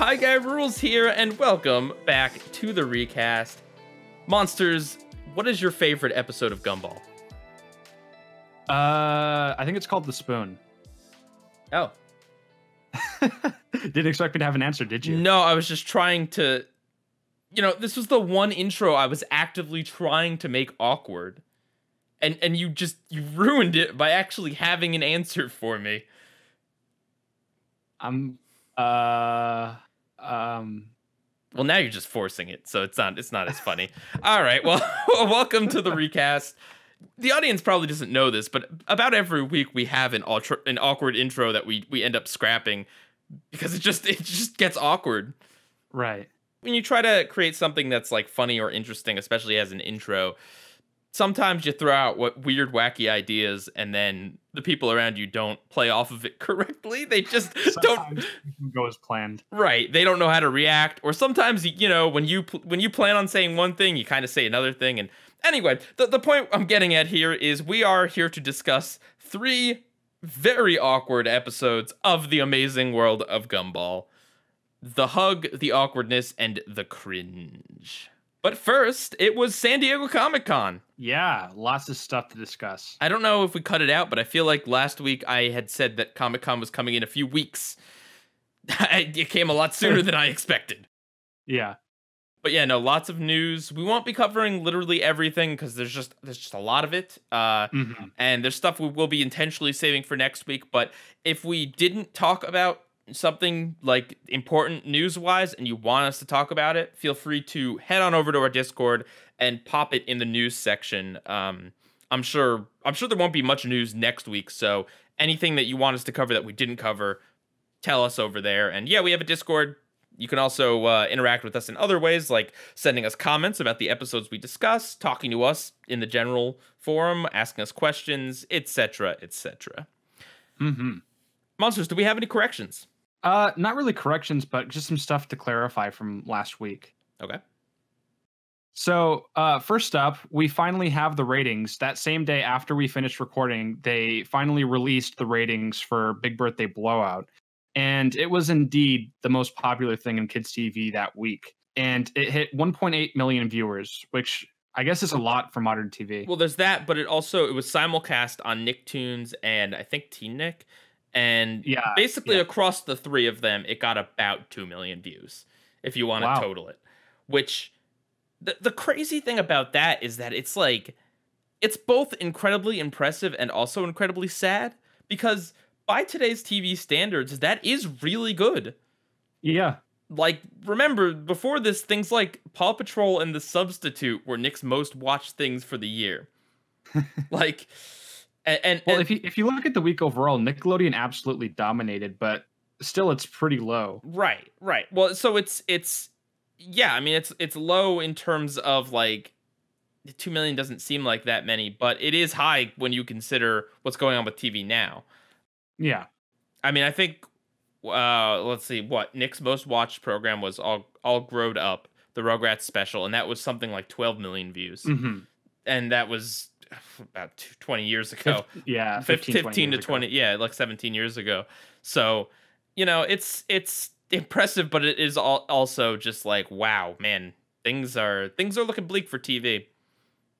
PIEGUYRULZ here, and welcome back to the recast. Monsters, what is your favorite episode of Gumball? I think it's called The Spoon. Oh. Didn't expect me to have an answer, did you? No, I was just trying to... this was the one intro I was actively trying to make awkward. And you ruined it by actually having an answer for me. Well, now you're just forcing it, so it's not as funny. All right, well, welcome to the recast. The audience probably doesn't know this, but about every week we have an awkward intro that we end up scrapping because it just gets awkward. Right. When you try to create something that's like funny or interesting, especially as an intro, sometimes you throw out what weird, wacky ideas, and then the people around you don't play off of it correctly. They just don't go as planned. Right. They don't know how to react. Or sometimes, when you plan on saying one thing, you kind of say another thing. And anyway, the point I'm getting at here is we are here to discuss 3 very awkward episodes of the amazing world of Gumball. The Hug, the Awkwardness, and the Cringe. But first, it was San Diego Comic-Con. Yeah, lots of stuff to discuss. I don't know if we cut it out, but I feel like last week I had said that Comic-Con was coming in a few weeks. It came a lot sooner than I expected. Yeah. But yeah, no, lots of news. We won't be covering literally everything because there's just a lot of it. And there's stuff we will be intentionally saving for next week. But if we didn't talk about something like important news-wise and you want us to talk about it, feel free to head on over to our Discord and pop it in the news section. I'm sure there won't be much news next week, so anything that you want us to cover that we didn't cover, tell us over there. And yeah, we have a Discord. You can also interact with us in other ways, like sending us comments about the episodes we discuss, talking to us in the general forum, asking us questions, etc., etc. Monsters, do we have any corrections? Not really corrections, but just some stuff to clarify from last week. Okay. So, first up, we finally have the ratings. That same day after we finished recording, they finally released the ratings for Big Birthday Blowout. And it was indeed the most popular thing in kids' TV that week. And it hit 1.8 million viewers, which I guess is a lot for modern TV. Well, there's that, but it was simulcast on Nicktoons and I think Teen Nick. And basically across the 3 of them, it got about 2 million views, if you want to total it. Which, the crazy thing about that is that it's like, it's both incredibly impressive and also incredibly sad, because by today's TV standards, that is really good. Yeah. Like, remember, before this, things like Paw Patrol and The Substitute were Nick's most watched things for the year. Like... if you look at the week overall, Nickelodeon absolutely dominated, but still it's pretty low. Right. Well, so it's low in terms of like 2 million doesn't seem like that many, but it is high when you consider what's going on with TV now. Yeah. I mean, I think let's see, what Nick's most watched program was All Growed Up, the Rugrats special, and that was something like 12 million views. And that was about 20 years ago. 15 to 20. Yeah, like 17 years ago. So, it's impressive, but it is also just like, wow, man, things are looking bleak for TV.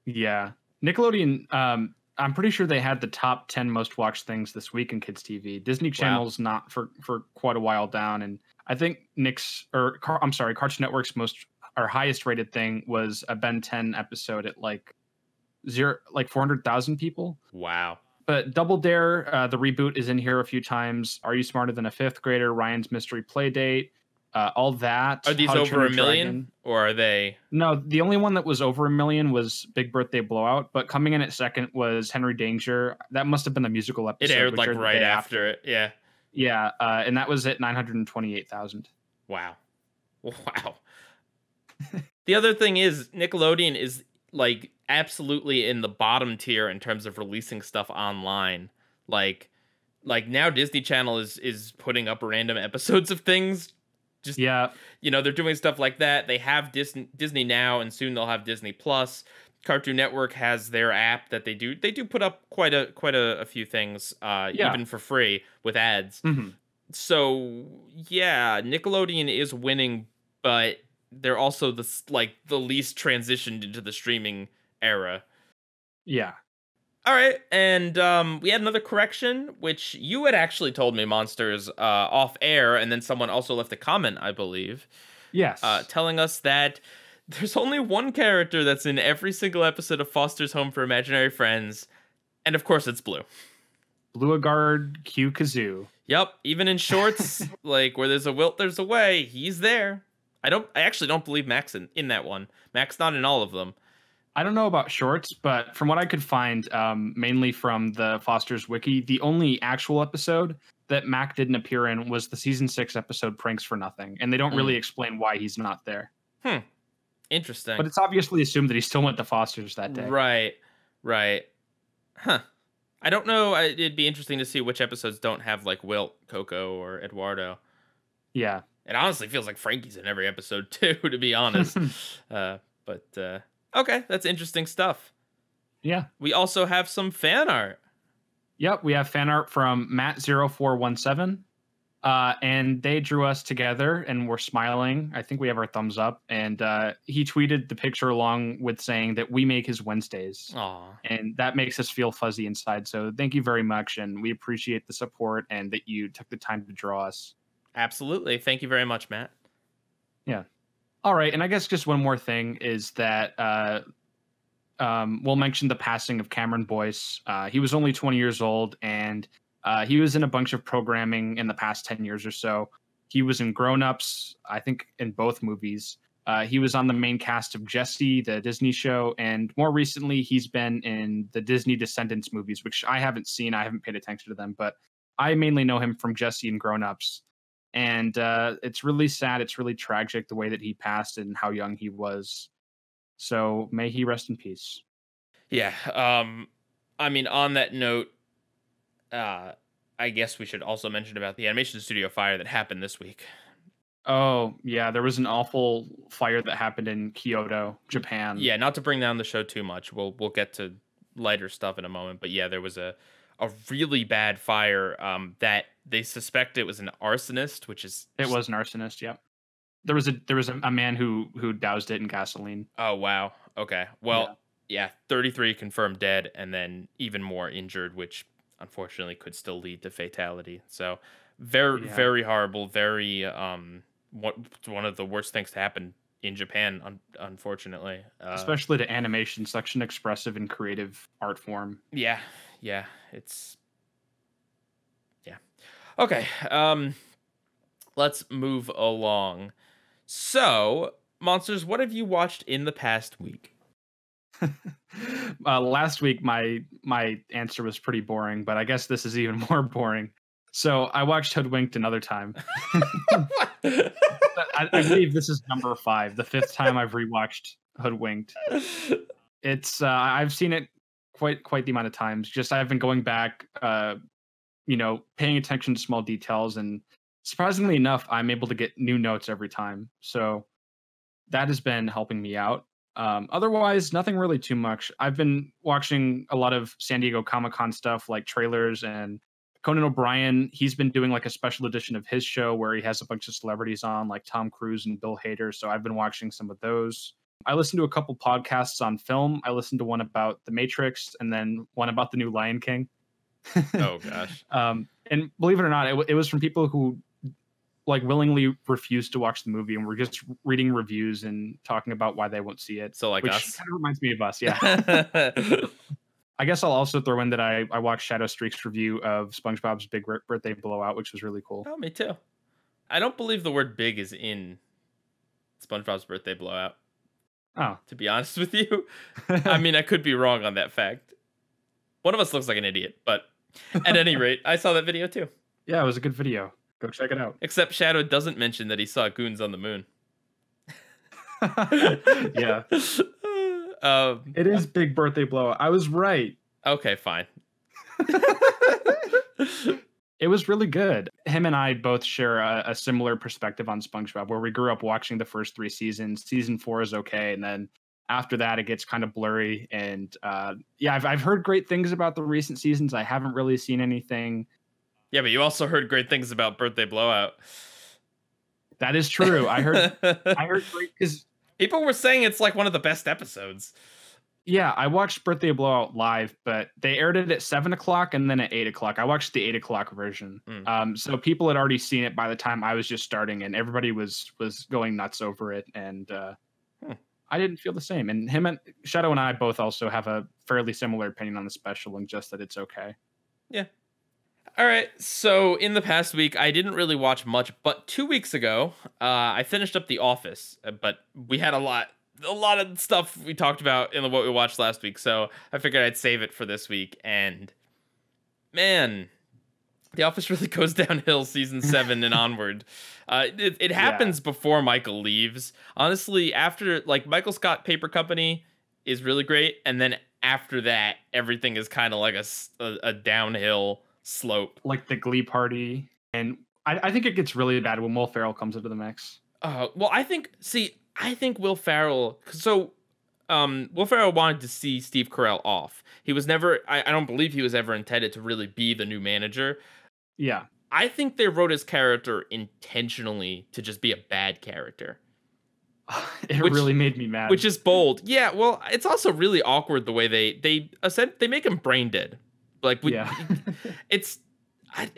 Yeah. Nickelodeon, I'm pretty sure they had the top 10 most watched things this week in kids TV. Disney Channel's not for quite a while down, and I think Cartoon Network's highest rated thing was a Ben 10 episode at like 400,000 people. Wow. But Double Dare, the reboot, is in here a few times. Are You Smarter Than a Fifth Grader? Ryan's Mystery Playdate. All that. Are these over 1 million? Or are they? No, the only one that was over 1 million was Big Birthday Blowout. But coming in at second was Henry Danger. That must have been the musical episode. It aired like right after it. Yeah. Yeah. And that was at 928,000. Wow. The other thing is Nickelodeon is like absolutely in the bottom tier in terms of releasing stuff online. Like now Disney Channel is putting up random episodes of things. Just, they're doing stuff like that. They have Disney Now, and soon they'll have Disney Plus. Cartoon Network has their app that they do put up quite a few things, even for free with ads. So yeah, Nickelodeon is winning, but they're also the least transitioned into the streaming era. Yeah. All right, and we had another correction, which you had actually told me, Monsters, off air, and then someone also left a comment, I believe, Yes. telling us that there's only one character that's in every single episode of Foster's Home for Imaginary Friends, and of course it's Blue. Blueguard Q Kazoo. Yep, even in shorts, like where there's a Wilt, there's a way. He's there. I actually don't believe Mac's in that one. Mac's not in all of them. I don't know about shorts, but from what I could find, mainly from the Foster's Wiki, the only actual episode that Mac didn't appear in was the season 6 episode Pranks for Nothing. And they don't really explain why he's not there. Interesting. But it's obviously assumed that he still went to Foster's that day. Right. Huh. I don't know. It'd be interesting to see which episodes don't have like Wilt, Coco, or Eduardo. Yeah. It honestly feels like Frankie's in every episode too, to be honest. Okay, that's interesting stuff. Yeah. We also have some fan art. Yep, we have fan art from Matt0417. And they drew us together and we're smiling. I think we have our thumbs up. And he tweeted the picture along with saying that we make his Wednesdays. Aw. And that makes us feel fuzzy inside. So thank you very much. And we appreciate the support and that you took the time to draw us. Absolutely. Thank you very much, Matt. Yeah. All right. And I guess just one more thing is that we'll mention the passing of Cameron Boyce. He was only 20 years old, and he was in a bunch of programming in the past 10 years or so. He was in Grown Ups, I think, in both movies. He was on the main cast of Jessie, the Disney show, and more recently, he's been in the Disney Descendants movies, which I haven't seen. I haven't paid attention to them, but I mainly know him from Jessie and Grown Ups. And it's really sad. It's really tragic the way that he passed and how young he was. So may he rest in peace. Yeah. I mean, on that note, I guess we should also mention about the animation studio fire that happened this week. Oh, yeah. There was an awful fire that happened in Kyoto, Japan. Yeah, not to bring down the show too much. We'll get to lighter stuff in a moment. But yeah, there was a really bad fire that they suspect it was an arsonist, which is... It was an arsonist, yep. There was a man who doused it in gasoline. Oh, wow. Okay. Well, yeah, 33 confirmed dead and then even more injured, which unfortunately could still lead to fatality. So very horrible, very one of the worst things to happen in Japan, unfortunately. Especially to animation, such an expressive and creative art form. Yeah. It's... Yeah. Okay. Let's move along. So, Monsters, what have you watched in the past week? Last week, my answer was pretty boring, but I guess this is even more boring. So I watched Hoodwinked another time. I believe this is number 5, the 5th time I've rewatched Hoodwinked. It's I've seen it quite the amount of times. Just I've been going back, paying attention to small details, and surprisingly enough, I'm able to get new notes every time. So that has been helping me out. Otherwise, nothing really too much. I've been watching a lot of San Diego Comic-Con stuff, like trailers, and Conan O'Brien. He's been doing like a special edition of his show where he has a bunch of celebrities on, like Tom Cruise and Bill Hader. So I've been watching some of those. I listened to a couple podcasts on film. I listened to one about The Matrix and then one about the new Lion King. Oh, gosh. And believe it or not, it was from people who like willingly refused to watch the movie and were just reading reviews and talking about why they won't see it. So like which us. kind of reminds me of us, yeah. I guess I'll also throw in that I watched Shadow Streak's review of SpongeBob's Big Birthday Blowout, which was really cool. Oh, me too. I don't believe the word big is in SpongeBob's Birthday Blowout. Oh. To be honest with you. I mean, I could be wrong on that fact. One of us looks like an idiot, but at any rate, I saw that video too. Yeah, it was a good video. Go check it out. Except Shadow doesn't mention that he saw goons on the moon. Yeah. It is Big Birthday Blowout. I was right. Okay, fine. It was really good. Him and I both share a similar perspective on SpongeBob, where we grew up watching the first 3 seasons. Season 4 is okay, and then after that, it gets kind of blurry. And I've heard great things about the recent seasons. I haven't really seen anything Yeah, but you also heard great things about Birthday Blowout. That is true. I heard great because people were saying it's like one of the best episodes. Yeah, I watched Birthday Blowout live, but they aired it at 7 o'clock and then at 8 o'clock. I watched the 8 o'clock version. So people had already seen it by the time I was just starting, and everybody was going nuts over it. And I didn't feel the same. And him and Shadow and I both also have a fairly similar opinion on the special, and just that it's okay. Yeah. All right. So in the past week, I didn't really watch much, but 2 weeks ago, I finished up The Office. But we had a lot of stuff we talked about in what we watched last week, so I figured I'd save it for this week. And man, The Office really goes downhill season 7 and onward. It happens before Michael leaves. Honestly, after Michael Scott Paper Company is really great, and then after that, everything is kind of like a downhill slope. Like the Glee Party, and I think it gets really bad when Will Ferrell comes into the mix. Well, I think Will Ferrell. So, Will Ferrell wanted to see Steve Carell off. He was never. I don't believe he was ever intended to really be the new manager. Yeah, I think they wrote his character intentionally to just be a bad character. It really made me mad. Which is bold. Yeah. Well, it's also really awkward the way they make him brain dead. It's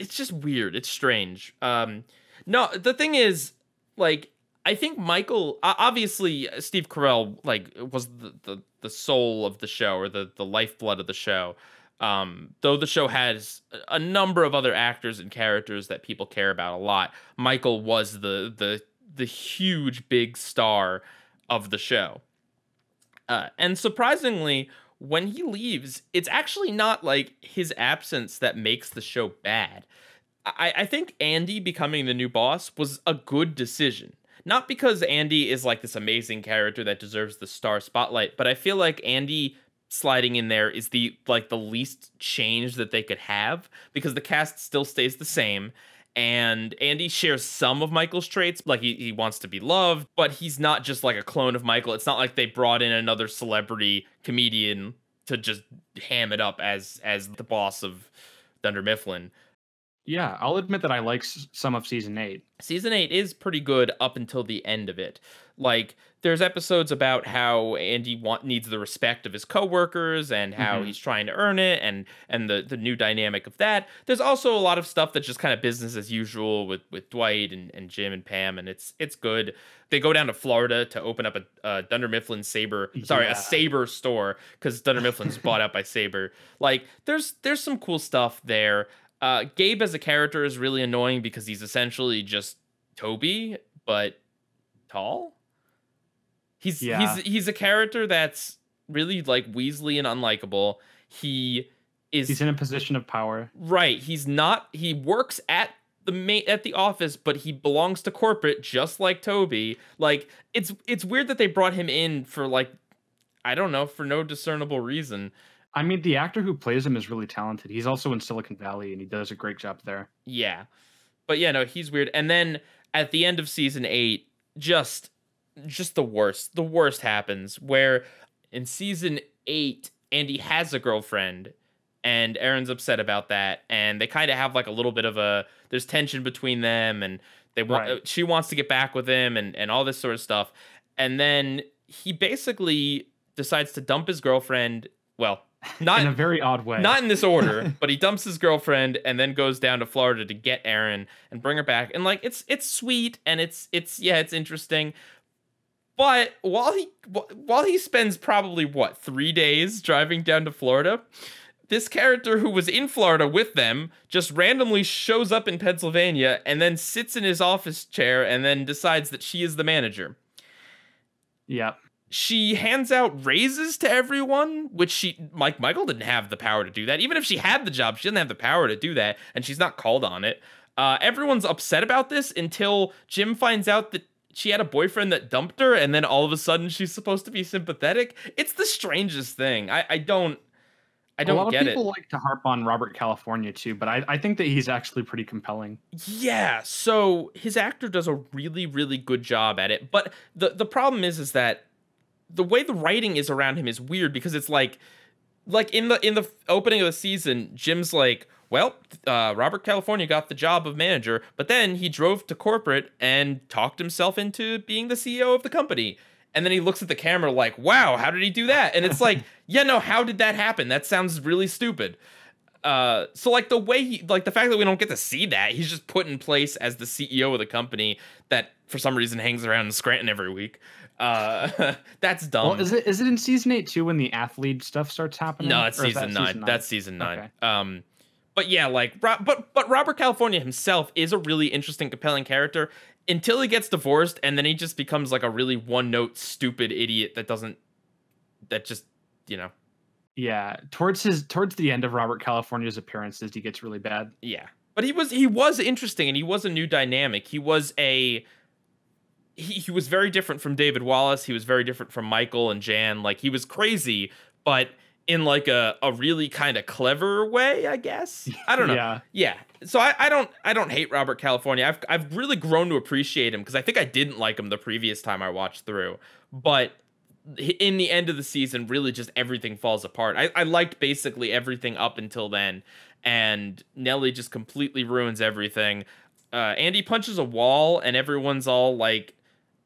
just weird. It's strange. No, the thing is, I think Michael, obviously Steve Carell, was the soul of the show, or the lifeblood of the show. Though the show has a number of other actors and characters that people care about a lot, Michael was the huge big star of the show. And surprisingly, when he leaves, it's actually not his absence that makes the show bad. I think Andy becoming the new boss was a good decision. Not because Andy is this amazing character that deserves the star spotlight, but I feel like Andy sliding in there is the least change that they could have, because the cast still stays the same. And Andy shares some of Michael's traits, he wants to be loved, but he's not just a clone of Michael. It's not like they brought in another celebrity comedian to just ham it up as the boss of Dunder Mifflin. Yeah, I'll admit that I like some of season 8. Season 8 is pretty good up until the end of it. There's episodes about how Andy needs the respect of his coworkers and how he's trying to earn it, and the new dynamic of that. There's also a lot of stuff that's just kind of business as usual with Dwight and Jim and Pam, and it's good. They go down to Florida to open up a Dunder Mifflin a Saber store, because Dunder Mifflin's bought out by Saber. There's some cool stuff there. Gabe as a character is really annoying because he's essentially just Toby, but tall. He's a character that's really Weasley and unlikable. He's in a position of power. Right. He works at the office, but he belongs to corporate just like Toby. It's weird that they brought him in for I don't know, for no discernible reason. I mean, the actor who plays him is really talented. He's also in Silicon Valley, and he does a great job there. Yeah. But yeah, no, he's weird. And then at the end of season 8, just the worst. The worst happens, where in season 8, Andy has a girlfriend, and Erin's upset about that, and they kind of have a little bit of there's tension between them, and she wants to get back with him, and all this sort of stuff. And then he basically decides to dump his girlfriend. Well, not in a very odd way. Not in this order, but he dumps his girlfriend and then goes down to Florida to get Erin and bring her back. And it's sweet, and it's interesting. But while he spends probably 3 days driving down to Florida, this character who was in Florida with them just randomly shows up in Pennsylvania and then sits in his office chair and then decides that she is the manager. Yep. She hands out raises to everyone, which Michael didn't have the power to do that. Even if she had the job, she didn't have the power to do that, and she's not called on it. Everyone's upset about this until Jim finds out that she had a boyfriend that dumped her, and then all of a sudden she's supposed to be sympathetic. It's the strangest thing. I don't get it. A lot of people like to harp on Robert California too, but I think that he's actually pretty compelling. Yeah, so his actor does a really, really good job at it. But the problem is that the way the writing is around him is weird, because it's like in the opening of the season, Jim's like, well, Robert California got the job of manager, but then he drove to corporate and talked himself into being the CEO of the company. And then he looks at the camera like, wow, how did he do that? And it's like, yeah, no, how did that happen? That sounds really stupid. So like the way the fact that we don't get to see that, he's just put in place as the CEO of the company that for some reason hangs around in Scranton every week. That's dumb. Well, is it in season 8 too when the athlete stuff starts happening? No, it's season 9. That's season 9. Okay. But yeah, like, but Robert California himself is a really interesting, compelling character until he gets divorced, and then he just becomes like a really one-note, stupid idiot that just, you know. Yeah, towards the end of Robert California's appearances, he gets really bad. Yeah, but he was interesting, and he was a new dynamic. He was he was very different from David Wallace. He was very different from Michael and Jan. Like, he was crazy, but in like a really kind of clever way, I guess. I don't know. Yeah. So I don't hate Robert California. I've really grown to appreciate him because I think I didn't like him the previous time I watched through. But in the end of the season, really just everything falls apart. I liked basically everything up until then, and Nellie just completely ruins everything. Andy punches a wall, and everyone's all like,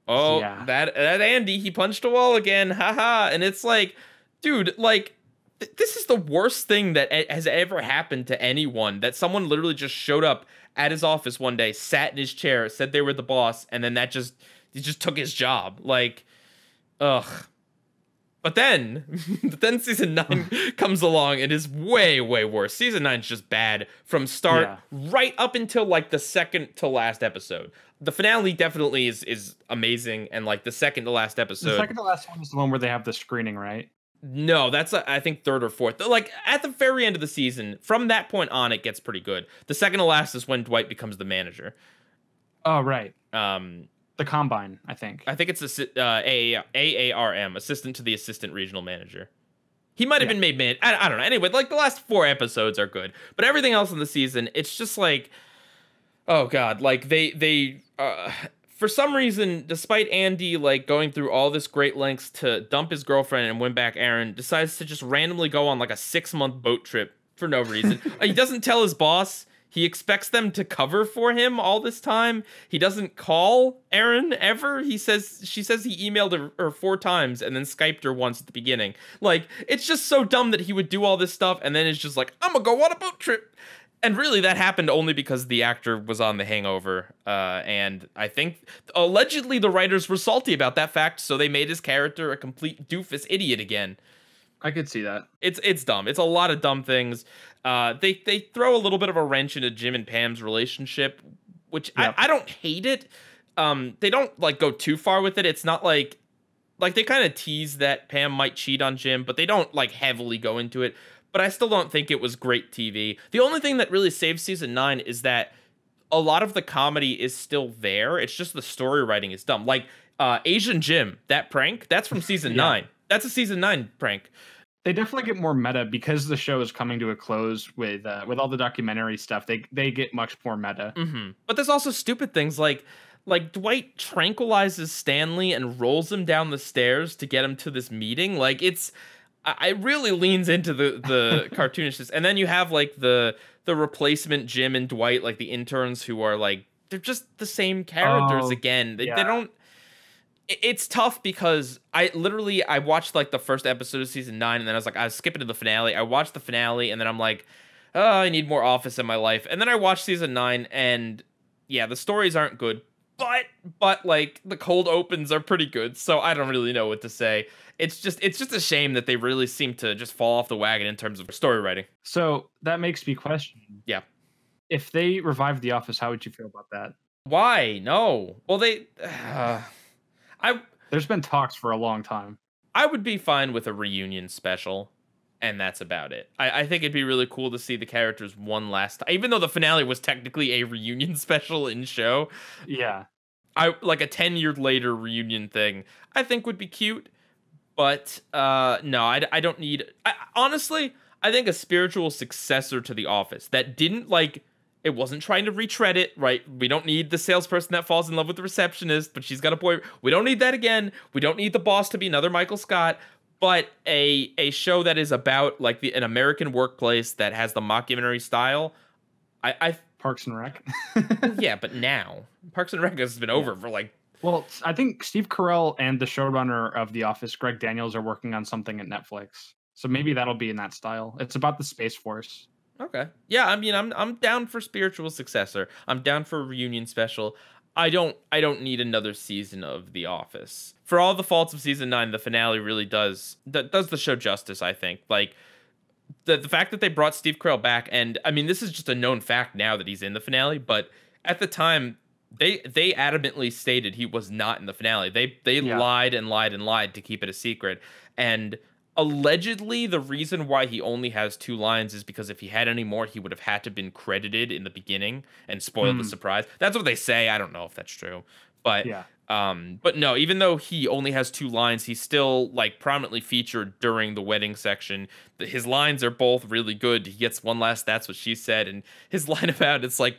"Oh, yeah. that Andy, he punched a wall again, haha!" And it's like, dude, like. This is the worst thing that has ever happened to anyone, that someone literally just showed up at his office one day, sat in his chair, said they were the boss, and then he just took his job. Like, ugh. But then season 9 comes along and is way, way worse. Season 9 is just bad from start right up until like the second to last episode. The finale definitely is amazing, and like the second to last episode. The second to last one is the one where they have the screening, right? No, that's I think third or fourth. Like at the very end of the season, from that point on, it gets pretty good. The second to last is when Dwight becomes the manager. Oh, right. The Combine, I think. I think it's AARM, assistant to the assistant regional manager. He might have been made man. I don't know. Anyway, like the last 4 episodes are good, but everything else in the season, it's just like, oh god, like they for some reason, despite Andy like going through all this great lengths to dump his girlfriend and win back Aaron, decides to just randomly go on like a 6-month boat trip for no reason. He doesn't tell his boss. He expects them to cover for him all this time. He doesn't call Aaron ever. She says he emailed her 4 times and then Skyped her once at the beginning. Like, it's just so dumb that he would do all this stuff and then it's just like, I'm gonna go on a boat trip. And really, that happened only because the actor was on The Hangover, and I think allegedly the writers were salty about that fact, so they made his character a complete doofus idiot again. I could see that. It's dumb. It's a lot of dumb things. They throw a little bit of a wrench into Jim and Pam's relationship, which I don't hate it. They don't like go too far with it. It's not like they kind of tease that Pam might cheat on Jim, but they don't like heavily go into it. But I still don't think it was great TV. The only thing that really saves season 9 is that a lot of the comedy is still there. It's just the story writing is dumb. Like Asian Jim, that prank, that's from season 9. That's a season 9 prank. They definitely get more meta because the show is coming to a close with all the documentary stuff. They get much more meta. Mm-hmm. But there's also stupid things like Dwight tranquilizes Stanley and rolls him down the stairs to get him to this meeting. Like it really leans into the cartoonishness. And then you have like the replacement Jim and Dwight, like the interns who are like, they're just the same characters again. They don't, it's tough because I watched like the first episode of season 9 and then I was skipping to the finale. I watched the finale and then I'm like, oh, I need more Office in my life. And then I watched season 9 and yeah, the stories aren't good, but like the cold opens are pretty good. So I don't really know what to say. It's just a shame that they really seem to just fall off the wagon in terms of story writing. So that makes me question. Yeah. If they revived The Office, how would you feel about that? Why? No. Well, there's been talks for a long time. I would be fine with a reunion special, and that's about it. I think it'd be really cool to see the characters one last time, even though the finale was technically a reunion special in show. Yeah. Like a 10-year later reunion thing, I think would be cute. But no, I don't need... honestly, I think a spiritual successor to The Office that didn't, like... It wasn't trying to retread it, right? We don't need the salesperson that falls in love with the receptionist, but she's got a boy. We don't need that again. We don't need the boss to be another Michael Scott. but a show that is about like an American workplace that has the mockumentary style. I Parks and Rec. yeah, but now Parks and Rec has been over for like. Well, I think Steve Carell and the showrunner of The Office, Greg Daniels, are working on something at Netflix. So maybe that'll be in that style. It's about the Space Force. Okay. Yeah, I mean, I'm down for spiritual successor. I'm down for a reunion special. I don't need another season of The Office. For all the faults of season 9, the finale really does the show justice, I think. Like the fact that they brought Steve Carell back, and I mean, this is just a known fact now that he's in the finale, but at the time they adamantly stated he was not in the finale. They lied and lied and lied to keep it a secret. And allegedly, the reason why he only has 2 lines is because if he had any more, he would have had to been credited in the beginning and spoiled the surprise. That's what they say. I don't know if that's true, but but no. Even though he only has 2 lines, he's still like prominently featured during the wedding section. His lines are both really good. He gets one last "That's what she said," and his line about it's like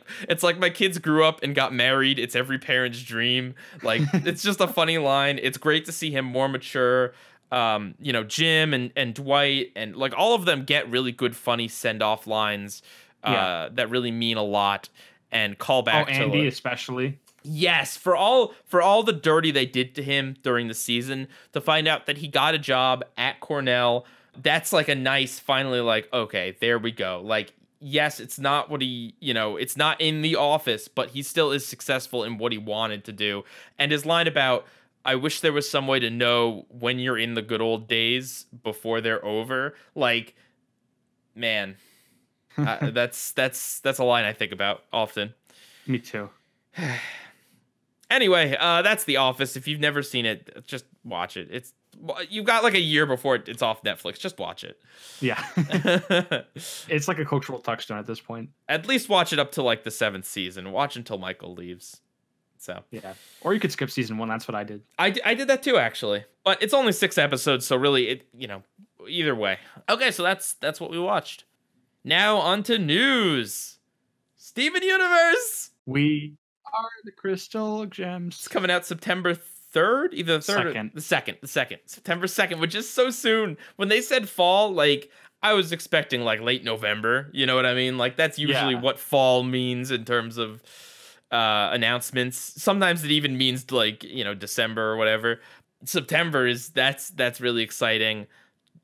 my kids grew up and got married. It's every parent's dream. Like it's just a funny line. It's great to see him more mature. You know, Jim and Dwight and like all of them get really good, funny send-off lines that really mean a lot and call back to Andy especially. Yes, for all the dirty they did to him during the season, to find out that he got a job at Cornell, that's like a nice finally like, okay, there we go. Like, yes, it's not what he, you know, it's not in The Office, but he still is successful in what he wanted to do. And his line about, I wish there was some way to know when you're in the good old days before they're over. Like, man, that's a line I think about often. Me too. Anyway, that's The Office. If you've never seen it, just watch it. You've got like a year before it's off Netflix. Just watch it. Yeah. It's like a cultural touchstone at this point. At least watch it up to like the 7th season. Watch until Michael leaves. So yeah, or you could skip season 1. That's what I did. I did that too, actually. But it's only 6 episodes, so really, either way. Okay, so that's what we watched. Now on to news. Steven Universe. We are the Crystal Gems. It's coming out September 3rd, either the 3rd or the 2nd. September 2nd, which is so soon. When they said fall, like I was expecting like late November. You know what I mean? Like that's usually what fall means in terms of announcements. Sometimes it even means like, December or whatever. September that's really exciting.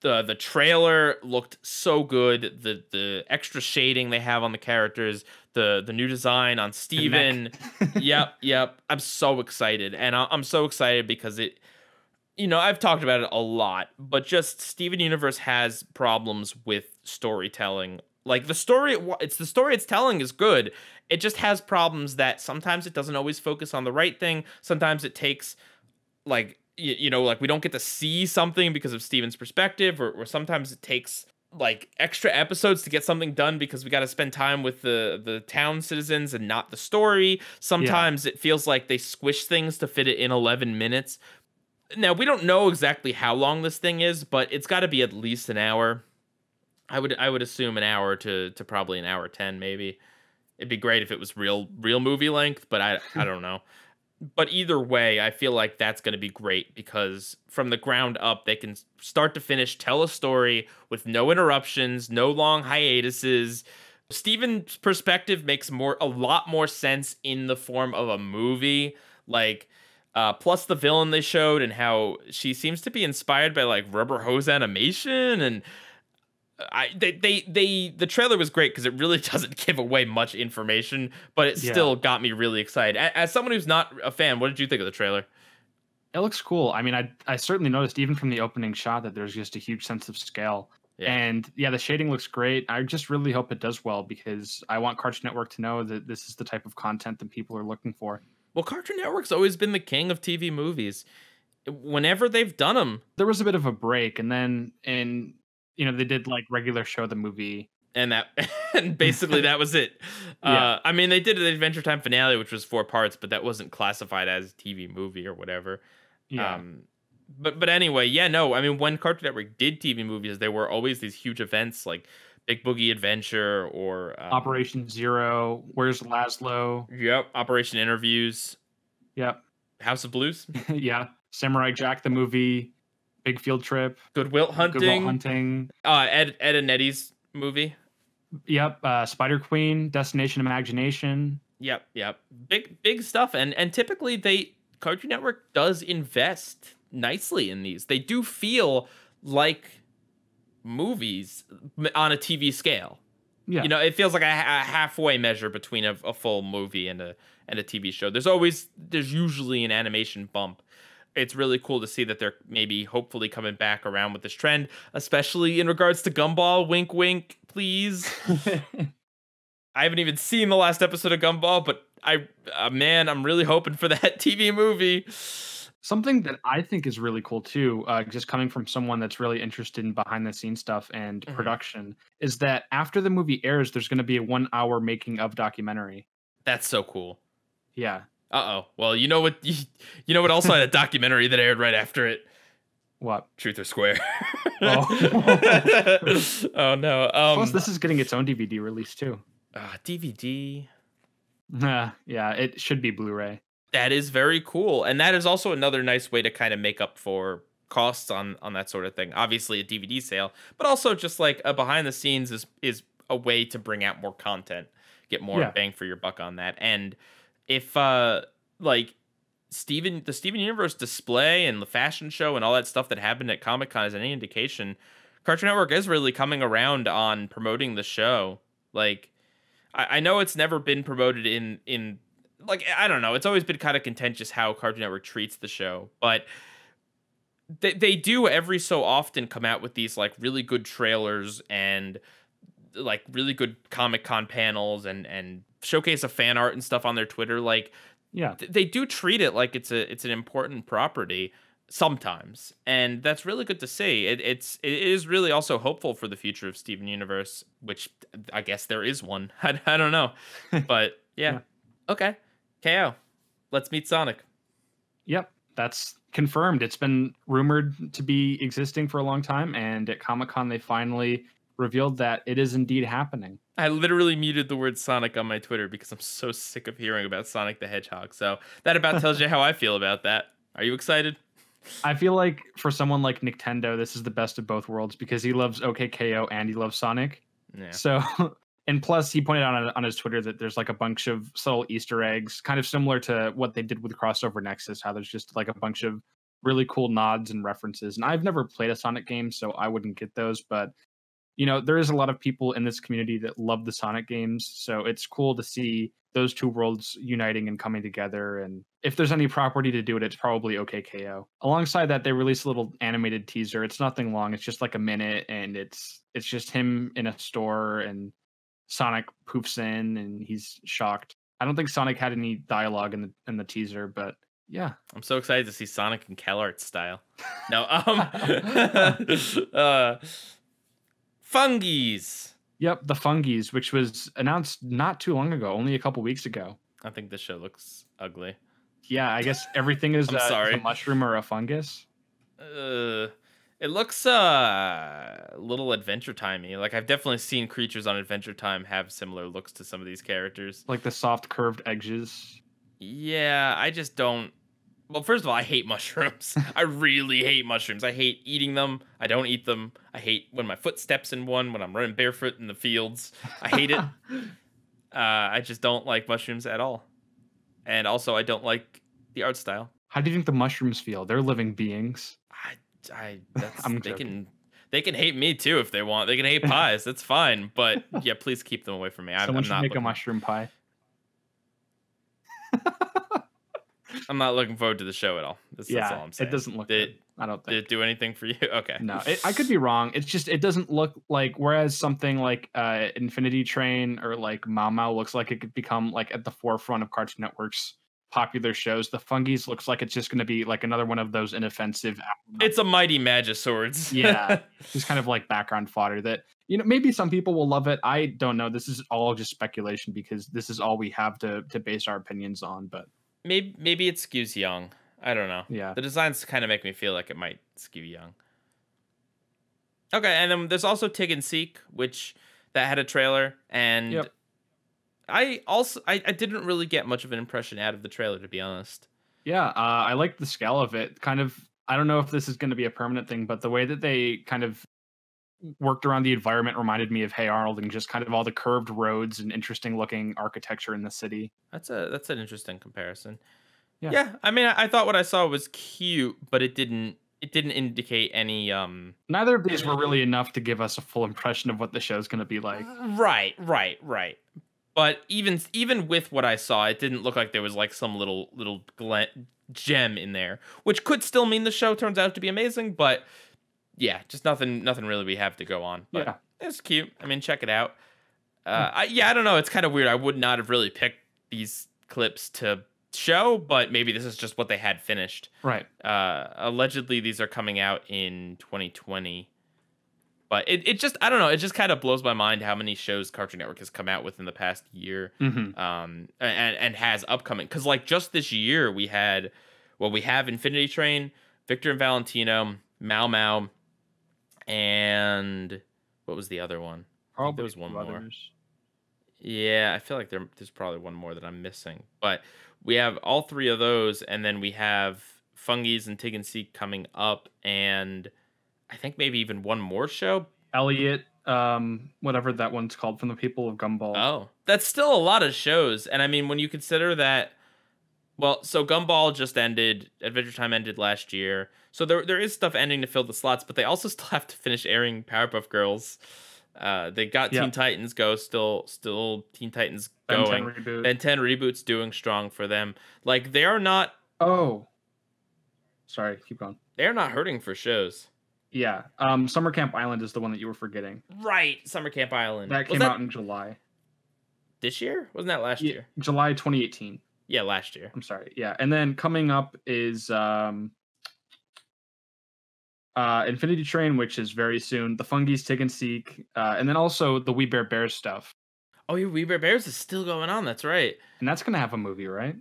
The trailer looked so good. The extra shading they have on the characters, the new design on Steven. Yep. I'm so excited. And I'm so excited because it, I've talked about it a lot, but just Steven Universe has problems with storytelling. Like the story it's telling is good. It just has problems that sometimes it doesn't always focus on the right thing. Sometimes it takes like, like we don't get to see something because of Steven's perspective, or sometimes it takes like extra episodes to get something done because we got to spend time with the town citizens and not the story. Sometimes it feels like they squish things to fit it in 11 minutes. Now, we don't know exactly how long this thing is, but it's got to be at least an hour. I would assume an hour to probably an hour 10 maybe. It'd be great if it was real movie length, but I don't know. But either way, I feel like that's going to be great because from the ground up, they can start to finish tell a story with no interruptions, no long hiatuses. Steven's perspective makes a lot more sense in the form of a movie. Like, plus the villain they showed and how she seems to be inspired by like rubber hose animation, and the trailer was great because it really doesn't give away much information, but it still got me really excited. As someone who's not a fan, what did you think of the trailer? It looks cool. I mean, I certainly noticed even from the opening shot that there's just a huge sense of scale. Yeah. And the shading looks great. I just really hope it does well because I want Cartoon Network to know that this is the type of content that people are looking for. Well, Cartoon Network's always been the king of TV movies. Whenever they've done them. There was a bit of a break, and then they did like regular show the movie. And basically that was it. I mean, they did the Adventure Time finale, which was 4 parts, but that wasn't classified as TV movie or whatever. Yeah. But anyway, I mean, when Cartoon Network did TV movies, there were always these huge events like Big Boogie Adventure or Operation Zero. Where's Laszlo? Yep. Operation Interviews. Yep. House of Blues. Yeah. Samurai Jack the movie. Big Field Trip, Goodwill Goodwill Hunting, Hunting. Ed and Eddie's movie. Yep, Spider Queen, Destination Imagination. Yep. Big stuff. And typically Cartoon Network does invest nicely in these. They do feel like movies on a TV scale. Yeah. You know, it feels like a halfway measure between a full movie and a TV show. There's usually an animation bump. It's really cool to see that they're maybe hopefully coming back around with this trend, especially in regards to Gumball. Wink, wink, please. I haven't even seen the last episode of Gumball, but man, I'm really hoping for that TV movie. Something that I think is really cool too, just coming from someone that's really interested in behind the scenes stuff and production, is that after the movie airs, there's going to be a 1 hour making of documentary. That's so cool. Yeah. Well, you know what also had a documentary that aired right after it. What? Truth or Square. Oh. Oh no. Plus, this is getting its own DVD release too. DVD. Yeah, it should be Blu-ray. That is very cool. And that is also another nice way to kind of make up for costs on that sort of thing. Obviously a DVD sale, but also just like a behind the scenes is a way to bring out more content, get more bang for your buck on that. And if like the Steven Universe display and the fashion show and all that stuff that happened at Comic-Con is any indication, Cartoon Network is really coming around on promoting the show. Like I know it's never been promoted in like, I don't know. It's always been kind of contentious how Cartoon Network treats the show, but they do every so often come out with these like really good trailers and like really good Comic-Con panels and showcase of fan art and stuff on their Twitter. Like, they do treat it like it's an important property sometimes, and that's really good to see. It is really also hopeful for the future of Steven Universe, which I guess there is one. I don't know, but yeah. Okay. KO, let's meet Sonic. Yep, that's confirmed. It's been rumored to be existing for a long time, and at Comic-Con they finally revealed that it is indeed happening. I literally muted the word Sonic on my Twitter because I'm so sick of hearing about Sonic the Hedgehog. So that about tells you how I feel about that. Are you excited? I feel like for someone like Nintendo, this is the best of both worlds because he loves OKKO and he loves Sonic. Yeah. So... And plus, he pointed out on his Twitter that there's like a bunch of subtle Easter eggs, kind of similar to what they did with Crossover Nexus, how there's just like a bunch of really cool nods and references. And I've never played a Sonic game, so I wouldn't get those. But, you know, there is a lot of people in this community that love the Sonic games. So it's cool to see those two worlds uniting and coming together. And if there's any property to do it, it's probably OKKO. Alongside that, they released a little animated teaser. It's nothing long. It's just like a minute. And it's just him in a store and Sonic poofs in and he's shocked. I don't think Sonic had any dialogue in the teaser, but yeah. I'm so excited to see Sonic in CalArts style. No, Fungies. Yep, the Fungies, which was announced not too long ago, only a couple weeks ago. I think this show looks ugly. Yeah, I guess everything is a mushroom or a fungus. It looks a little Adventure Time-y. Like, I've definitely seen creatures on Adventure Time have similar looks to some of these characters. Like the soft curved edges. Yeah, I just don't... Well, first of all, I hate mushrooms. I really hate mushrooms. I hate eating them. I don't eat them. I hate when my foot steps in one, when I'm running barefoot in the fields. I hate it. I just don't like mushrooms at all. And also, I don't like the art style. How do you think the mushrooms feel? They're living beings. They can hate me too if they want. They can hate pies. That's fine. But yeah, please keep them away from me. Someone should make a mushroom pie. I'm not looking forward to the show at all. That's all I'm saying. It doesn't look good. I don't think. Did it do anything for you? Okay. No, I could be wrong. It's just, it doesn't look like, whereas something like Infinity Train or like Mau Mau looks like it could become like at the forefront of Cartoon Network's popular shows, the Fungies looks like it's just going to be like another one of those inoffensive. It's a Mighty Magiswords. Yeah, just kind of like background fodder that, you know, maybe some people will love it. I don't know. This is all just speculation because this is all we have to base our opinions on. But maybe it skews young. I don't know. Yeah, the designs kind of make me feel like it might skew young. Okay, and then there's also Tig and Seek, which that had a trailer, and yep. I didn't really get much of an impression out of the trailer, to be honest. Yeah, I like the scale of it. Kind of I don't know if this is going to be a permanent thing, but the way that they kind of worked around the environment reminded me of Hey Arnold, and just kind of all the curved roads and interesting looking architecture in the city. That's an interesting comparison. Yeah. Yeah, I mean, I thought what I saw was cute, but it didn't indicate any Neither of these were really enough to give us a full impression of what the show's going to be like. Right. But even with what I saw, it didn't look like there was like some little gem in there, which could still mean the show turns out to be amazing. But yeah, just nothing really we have to go on. But yeah, it's cute. I mean, check it out. I don't know. It's kind of weird. I would not have really picked these clips to show, but maybe this is just what they had finished. Right. Allegedly, these are coming out in 2020. But it just, I don't know, it just kind of blows my mind how many shows Cartoon Network has come out with in the past year, and has upcoming. Because like just this year we have Infinity Train, Victor and Valentino, Mau Mau, and what was the other one? There was one more. Yeah, I feel like there's probably one more that I'm missing. But we have all three of those, and then we have Fungies and Tig and Seek coming up, and I think maybe even one more show. Elliot, whatever that one's called, from the people of Gumball. Oh, that's still a lot of shows. And I mean, when you consider that, well, so Gumball just ended, Adventure Time ended last year. So there is stuff ending to fill the slots, but they also still have to finish airing Powerpuff Girls. They got Teen Titans Go, still Teen Titans going. Ben 10 Reboot's doing strong for them. Like, they are not... Oh. Sorry, keep going. They're not hurting for shows. Yeah. Summer Camp Island is the one that you were forgetting. Right. Summer Camp Island. That came out in July. This year? Wasn't that last year? July 2018. Yeah, last year. I'm sorry. Yeah. And then coming up is Infinity Train, which is very soon. The Fungies, Tig and Seek. And then also the We Bare Bears stuff. Oh, yeah, We Bare Bears is still going on. That's right. And that's going to have a movie, right?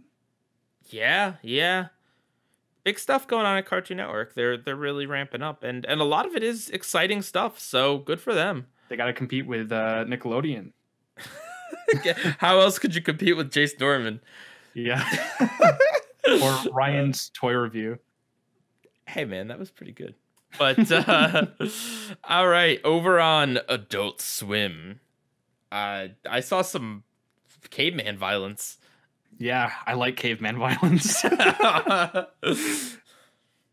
Yeah. Big stuff going on at Cartoon Network. They're really ramping up, and a lot of it is exciting stuff. So good for them. They got to compete with Nickelodeon. How else could you compete with Jace Norman? Yeah. Or Ryan's Toy Review. Hey man, that was pretty good. But all right, over on Adult Swim, I saw some caveman violence. Yeah, I like caveman violence.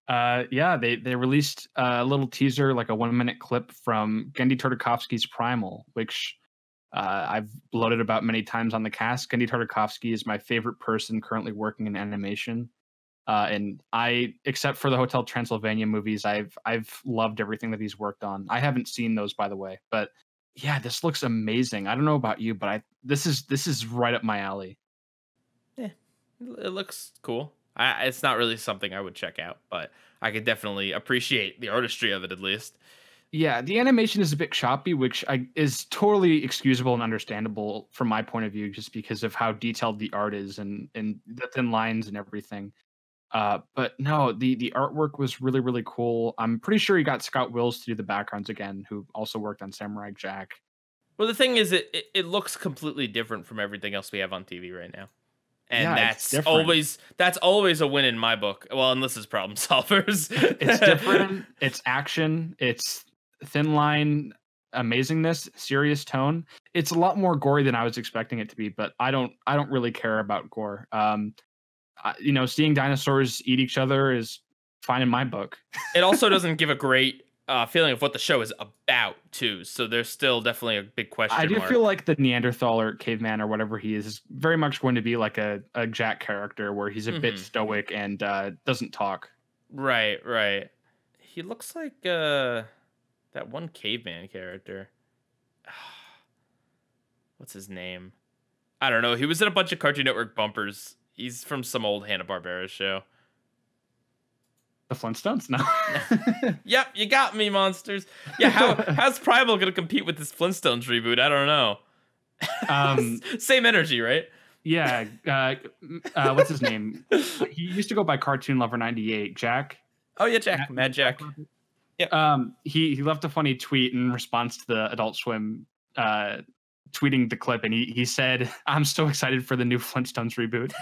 Yeah, they released a little teaser, like a 1-minute clip from Genndy Tartakovsky's Primal, which I've bloated about many times on the cast. Genndy Tartakovsky is my favorite person currently working in animation. And except for the Hotel Transylvania movies, I've loved everything that he's worked on. I haven't seen those, by the way, but yeah, this looks amazing. I don't know about you, but this is right up my alley. Yeah, it looks cool. It's not really something I would check out, but I could definitely appreciate the artistry of it at least. Yeah, the animation is a bit choppy, which is totally excusable and understandable from my point of view, just because of how detailed the art is and the thin lines and everything. But no, the artwork was really, really cool. I'm pretty sure he got Scott Wills to do the backgrounds again, who also worked on Samurai Jack. Well, the thing is, it looks completely different from everything else we have on TV right now. And yeah, that's always a win in my book. Well, unless it's Problem Solvers. It's different. It's action. It's thin line amazingness, serious tone. It's a lot more gory than I was expecting it to be, but I don't really care about gore. Seeing dinosaurs eat each other is fine in my book. It also doesn't give a great feeling of what the show is about, too. So there's still definitely a big question I do mark. feel like the Neanderthal or caveman or whatever he is very much going to be like a Jack character where he's a bit stoic and doesn't talk. Right. He looks like that one caveman character. What's his name? I don't know. He was in a bunch of Cartoon Network bumpers. He's from some old Hanna-Barbera show. The Flintstones? No. Yep, you got me, monsters. Yeah, how's Primal going to compete with this Flintstones reboot? I don't know. Same energy, right? Yeah. What's his name? He used to go by Cartoon Lover 98. Jack? Oh, yeah, Jack. Mad Jack. Yeah. He left a funny tweet in response to the Adult Swim tweeting the clip, and he said, "I'm so excited for the new Flintstones reboot."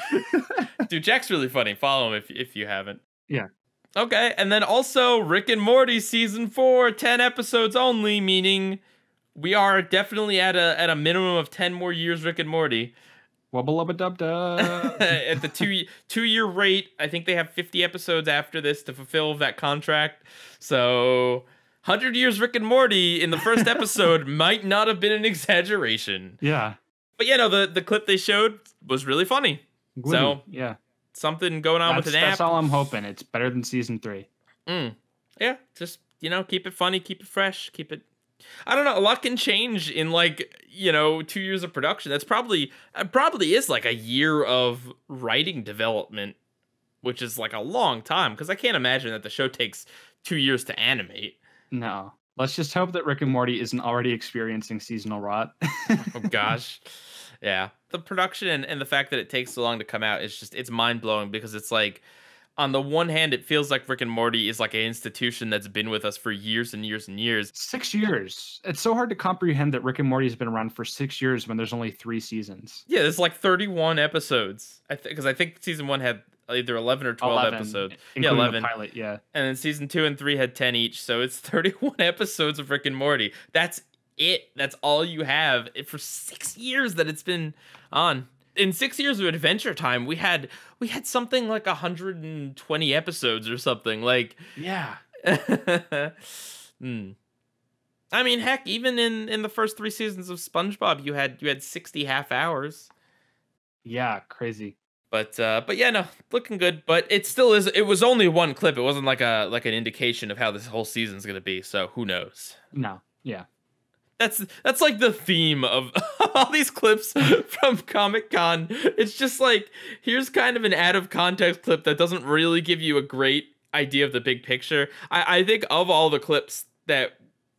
Dude, Jack's really funny. Follow him if you haven't. Yeah. Okay, and then also Rick and Morty season 4, 10 episodes only, meaning we are definitely at a minimum of 10 more years Rick and Morty. Wubba lubba dub dub. At the two-year rate, I think they have 50 episodes after this to fulfill that contract. So 100 years Rick and Morty in the first episode might not have been an exaggeration. Yeah. But yeah, no, the clip they showed was really funny. Glue. So yeah, something going on with an app. That's all I'm hoping. It's better than season 3. Yeah, just, keep it funny, keep it fresh, keep it... I don't know, a lot can change in 2 years of production. It probably is like a year of writing development, which is like a long time, because I can't imagine that the show takes 2 years to animate. No. Let's just hope that Rick and Morty isn't already experiencing seasonal rot. Oh gosh. Yeah. The production and the fact that it takes so long to come out is it's mind-blowing, because it's like, on the one hand, it feels like Rick and Morty is like an institution that's been with us for years and years and years. 6 years. It's so hard to comprehend that Rick and Morty has been around for 6 years when there's only 3 seasons. Yeah, there's like 31 episodes. Because I think season 1 had either 11 or 12 episodes. Yeah, 11. The pilot, yeah. And then season 2 and 3 had 10 each. So it's 31 episodes of Rick and Morty. That's it. That's all you have for 6 years that it's been on. In 6 years of Adventure Time, we had something like 120 episodes or something. Like, yeah. I mean, heck, even in the first 3 seasons of SpongeBob, you had 60 half hours. Yeah, crazy. But yeah, no, looking good. But it still is. It was only one clip. It wasn't like an indication of how this whole season's gonna be. So who knows? No. Yeah. That's like the theme of all these clips from Comic-Con. It's just like, here's kind of an out of context clip that doesn't really give you a great idea of the big picture. I think of all the clips that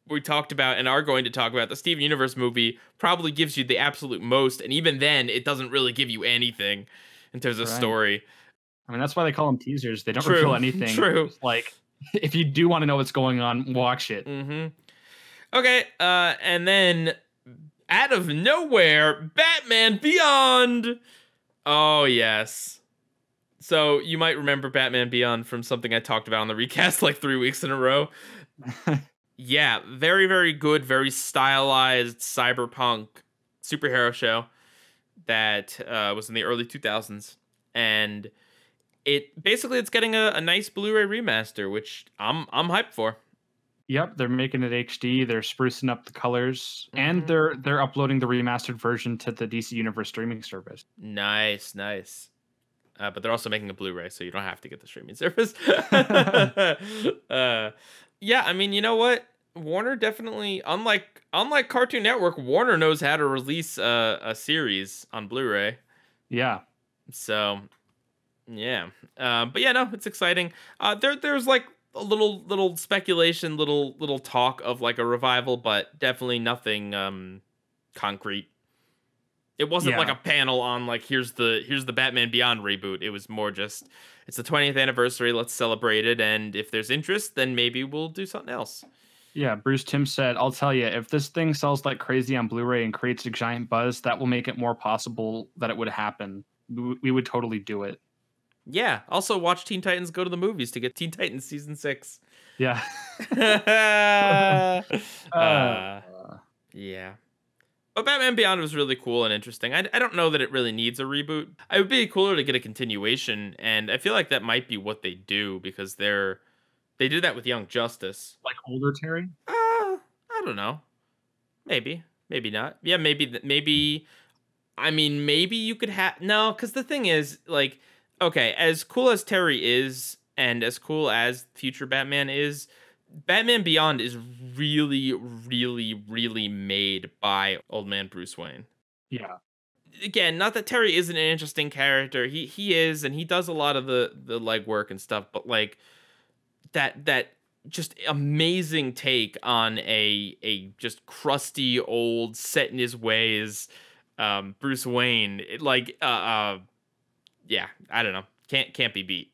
we talked about and are going to talk about, the Steven Universe movie probably gives you the absolute most, and even then, it doesn't really give you anything in terms of story. I mean, that's why they call them teasers. They don't reveal anything. True. Like, if you do want to know what's going on, watch it. Mm-hmm. Okay, and then out of nowhere, Batman Beyond. Oh, yes. So you might remember Batman Beyond from something I talked about on the recast like 3 weeks in a row. Yeah, very, very good, very stylized cyberpunk superhero show that was in the early 2000s. And it's getting a nice Blu-ray remaster, which I'm hyped for. Yep, they're making it HD. They're sprucing up the colors, and they're uploading the remastered version to the DC Universe streaming service. Nice. But they're also making a Blu-ray, so you don't have to get the streaming service. Yeah, I mean, you know what? Warner definitely, unlike Cartoon Network, Warner knows how to release a series on Blu-ray. Yeah. So, yeah. But yeah, no, it's exciting. There's like a little speculation, little talk of like a revival, but definitely nothing concrete. It wasn't like a panel on like here's the Batman Beyond reboot. It was more just, it's the 20th anniversary, let's celebrate it, and if there's interest, then maybe we'll do something else. Yeah, Bruce Timm said, I'll tell you, if this thing sells like crazy on Blu-ray and creates a giant buzz, that will make it more possible that it would happen. We would totally do it. Yeah. Also, watch Teen Titans go to the movies to get Teen Titans season 6. Yeah. Yeah. But Batman Beyond was really cool and interesting. I don't know that it really needs a reboot. It would be cooler to get a continuation, and I feel like that might be what they do, because they did that with Young Justice. Like older Terry? I don't know. Maybe not. Yeah, maybe. I mean, maybe you could have... No, because the thing is, like, okay, as cool as Terry is, and as cool as future Batman is, Batman Beyond is really, really, really made by old man Bruce Wayne. Yeah. Again, not that Terry isn't an interesting character. He is, and he does a lot of the legwork and stuff, but like that just amazing take on a just crusty old set in his ways Bruce Wayne. Yeah, I don't know. Can't be beat.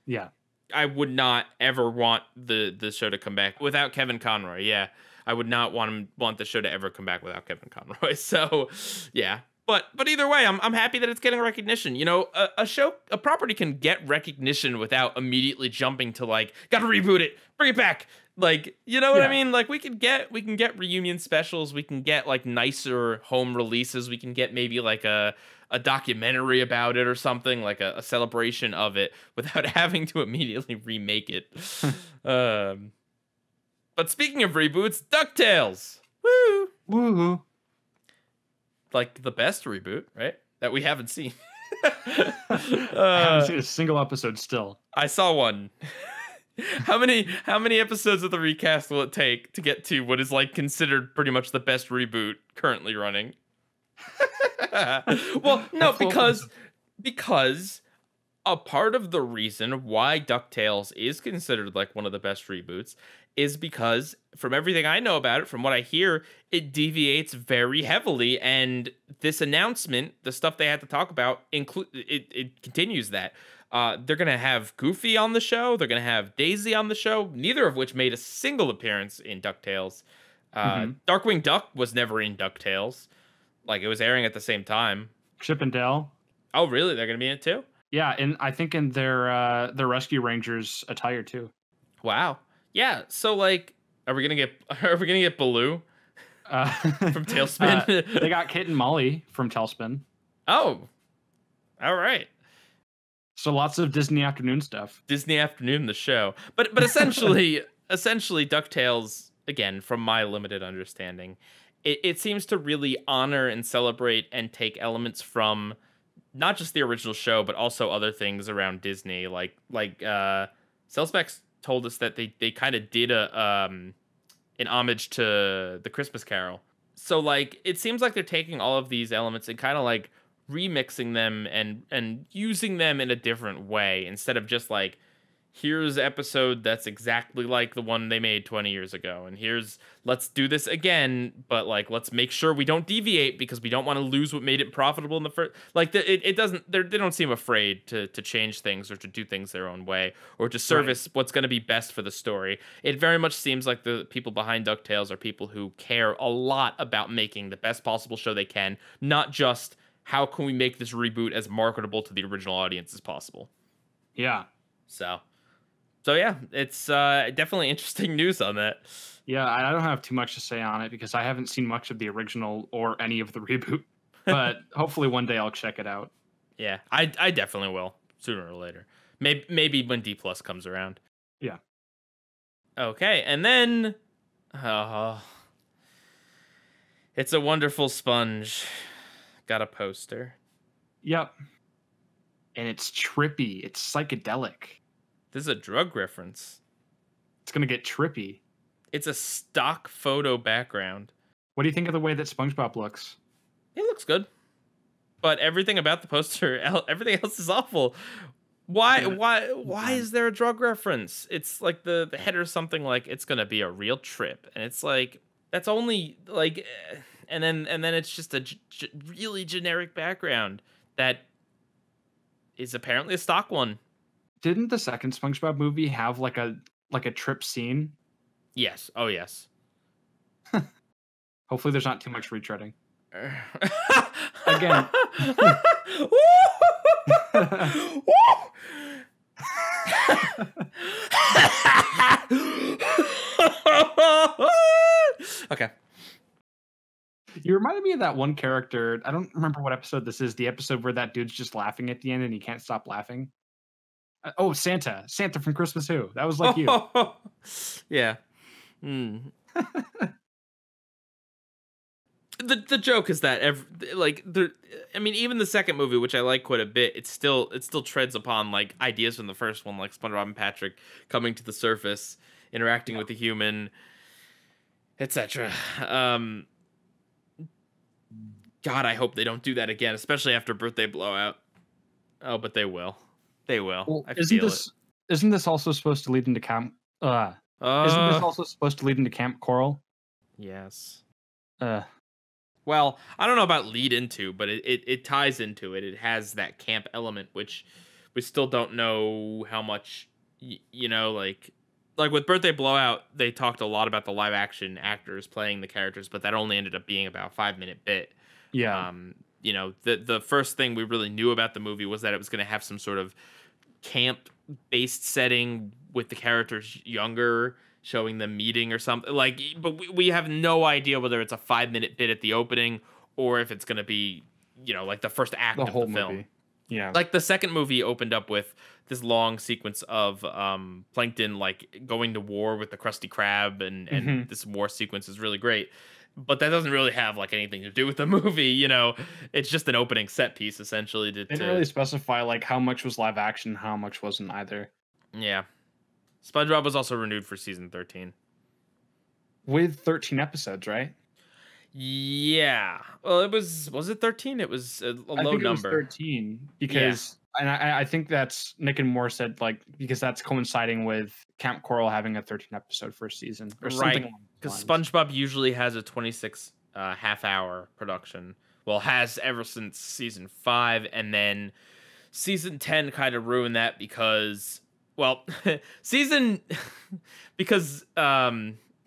Yeah. I would not ever want the show to come back without Kevin Conroy. Yeah, I would not want the show to ever come back without Kevin Conroy. So, yeah. But either way, I'm happy that it's getting recognition. You know, a property can get recognition without immediately jumping to like, gotta reboot it, bring it back. Like, you know what I mean? Like we can get reunion specials, we can get like nicer home releases, we can get maybe like a documentary about it or something, like a celebration of it without having to immediately remake it. But speaking of reboots, DuckTales. Woo! Woo! Like the best reboot, right? That we haven't seen. I haven't seen a single episode still. I saw one. How many episodes of the recast will it take to get to what is like considered pretty much the best reboot currently running? Well, no, because a part of the reason why DuckTales is considered like one of the best reboots is because from everything I know about it, from what I hear, it deviates very heavily. And this announcement, the stuff they had to talk about, it continues that. They're going to have Goofy on the show. They're going to have Daisy on the show, neither of which made a single appearance in DuckTales. Darkwing Duck was never in DuckTales. Like, it was airing at the same time. Chip and Dale. Oh, really? They're going to be in it too? Yeah, and I think in their Rescue Rangers attire too. Wow. Yeah, so like, are we gonna get Baloo from Tailspin? They got Kit and Molly from Tailspin. Oh, all right. So lots of Disney Afternoon stuff. Disney Afternoon, the show, but essentially DuckTales, again, from my limited understanding, it seems to really honor and celebrate and take elements from not just the original show, but also other things around Disney, like Cellspecs told us that they kind of did an homage to the Christmas Carol. So like it seems like they're taking all of these elements and kind of like remixing them and using them in a different way instead of just like, here's an episode that's exactly like the one they made 20 years ago, and let's do this again, but like let's make sure we don't deviate because we don't want to lose what made it profitable in the first. Like it doesn't. They don't seem afraid to change things or to do things their own way or to service what's going to be best for the story. It very much seems like the people behind DuckTales are people who care a lot about making the best possible show they can, not just how can we make this reboot as marketable to the original audience as possible. Yeah. So yeah, it's definitely interesting news on that. Yeah, I don't have too much to say on it because I haven't seen much of the original or any of the reboot. But hopefully one day I'll check it out. Yeah, I definitely will sooner or later. Maybe when D+ comes around. Yeah. Okay, and then It's a Wonderful Sponge. Got a poster. Yep. And it's trippy. It's psychedelic. This is a drug reference. It's going to get trippy. It's a stock photo background. What do you think of the way that SpongeBob looks? It looks good. But everything about the poster, everything else is awful. Why is there a drug reference? It's like the header something like it's going to be a real trip. And it's like, that's only like, and then it's just a really generic background that is apparently a stock one. Didn't the second SpongeBob movie have like a trip scene? Yes. Oh, yes. Hopefully there's not too much retreading. Again. Okay. You reminded me of that one character. I don't remember what episode this is. The episode where that dude's just laughing at the end and he can't stop laughing. Santa from Christmas Who. That was like you. Yeah. Mm. The joke is that even the second movie, which I like quite a bit, it still treads upon like ideas from the first one, like SpongeBob and Patrick coming to the surface, interacting with the human, etc. God, I hope they don't do that again, especially after Birthday Blowout. Oh, but they will. They will. Well, I feel it. Isn't this also supposed to lead into Camp? Isn't this also supposed to lead into Camp Coral? Yes. Well, I don't know about lead into, but it ties into it. It has that camp element, which we still don't know how much. Like with Birthday Blowout, they talked a lot about the live action actors playing the characters, but that only ended up being about a 5-minute bit. Yeah. you know, the first thing we really knew about the movie was that it was going to have some sort of camp-based setting with the characters younger, showing them meeting or something. Like, but we have no idea whether it's a 5-minute bit at the opening or if it's going to be, you know, like the first act of the film. Movie. Yeah. Like the second movie opened up with this long sequence of Plankton like going to war with the Krusty Krab, and this war sequence is really great. But that doesn't really have like anything to do with the movie, you know. It's just an opening set piece essentially. They didn't really specify like how much was live action, how much wasn't either. Yeah. SpongeBob was also renewed for season 13. With 13 episodes, right? Yeah. Well, was it 13? It was a low number. It was 13 because and I think that's Nick and Moore said like because that's coinciding with Camp Coral having a 13 episode first season or something. Right. Because SpongeBob usually has a 26 half-hour production. Well, has ever since season 5, and then season 10 kind of ruined that because, well, because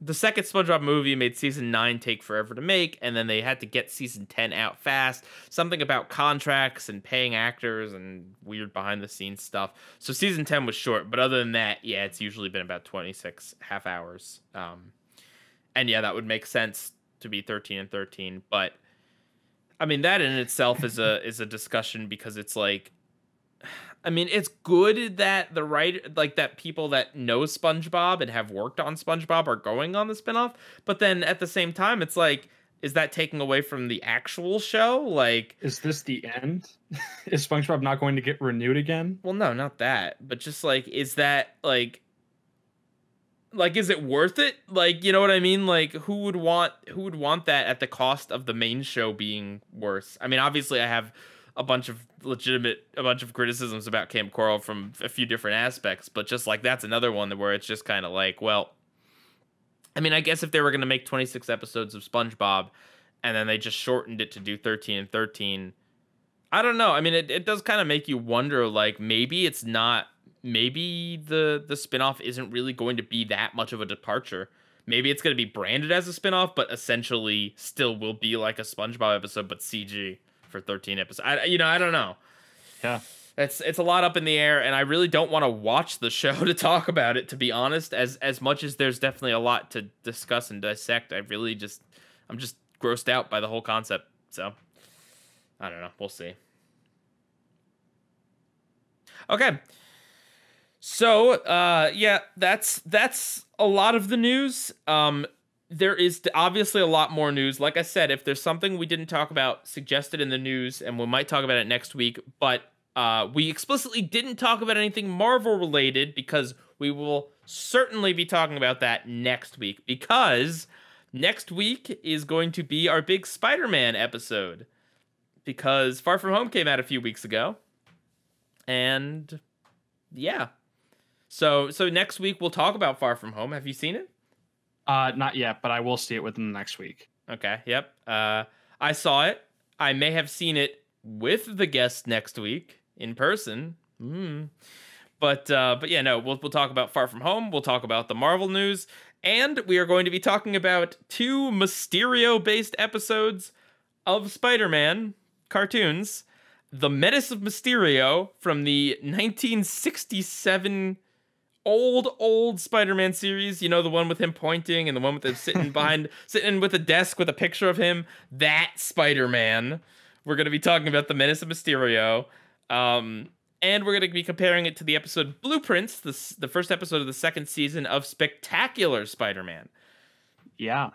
the second SpongeBob movie made season 9 take forever to make, and then they had to get season 10 out fast. Something about contracts and paying actors and weird behind-the-scenes stuff. So season 10 was short, but other than that, yeah, it's usually been about 26 half hours. And yeah, that would make sense to be 13 and 13. But I mean, that in itself is a discussion because it's like, I mean, it's good that that people that know SpongeBob and have worked on SpongeBob are going on the spinoff. But then at the same time, it's like, is that taking away from the actual show? Like, is this the end? Is SpongeBob not going to get renewed again? Well, no, not that. But just like, is that like, is it worth it? Like, you know what I mean? Like, who would want that at the cost of the main show being worse? I mean, obviously I have a bunch of criticisms about Camp Coral from a few different aspects, but just like that's another one where it's just kind of like, well, I mean, I guess if they were going to make 26 episodes of SpongeBob and then they just shortened it to do 13 and 13, I don't know. I mean, it does kind of make you wonder, like, maybe it's not, maybe the spinoff isn't really going to be that much of a departure. Maybe it's going to be branded as a spinoff, but essentially still will be like a SpongeBob episode, but CG. For 13 episodes. I don't know. Yeah. It's a lot up in the air, and I really don't want to watch the show to talk about it, to be honest. As much as there's definitely a lot to discuss and dissect, I'm just grossed out by the whole concept. So I don't know. We'll see. Okay. So yeah, that's a lot of the news. There is obviously a lot more news. Like I said, if there's something we didn't talk about, suggest it in the news, and we might talk about it next week. But we explicitly didn't talk about anything Marvel related because we will certainly be talking about that next week. Because next week is going to be our big Spider-Man episode. Because Far From Home came out a few weeks ago. And yeah. So next week we'll talk about Far From Home. Have you seen it? Not yet, but I will see it within the next week. Okay, yep. I saw it. I may have seen it with the guest next week in person. But yeah, no, we'll talk about Far From Home. We'll talk about the Marvel news, and we are going to be talking about 2 Mysterio-based episodes of Spider-Man cartoons. The Menace of Mysterio from the 1967 old Spider-Man series, you know, the one with him pointing and the one with him sitting with a desk with a picture of him, that Spider-Man. We're going to be talking about the Menace of Mysterio. And we're going to be comparing it to the episode Blueprints, the first episode of the second season of Spectacular Spider-Man. Yeah.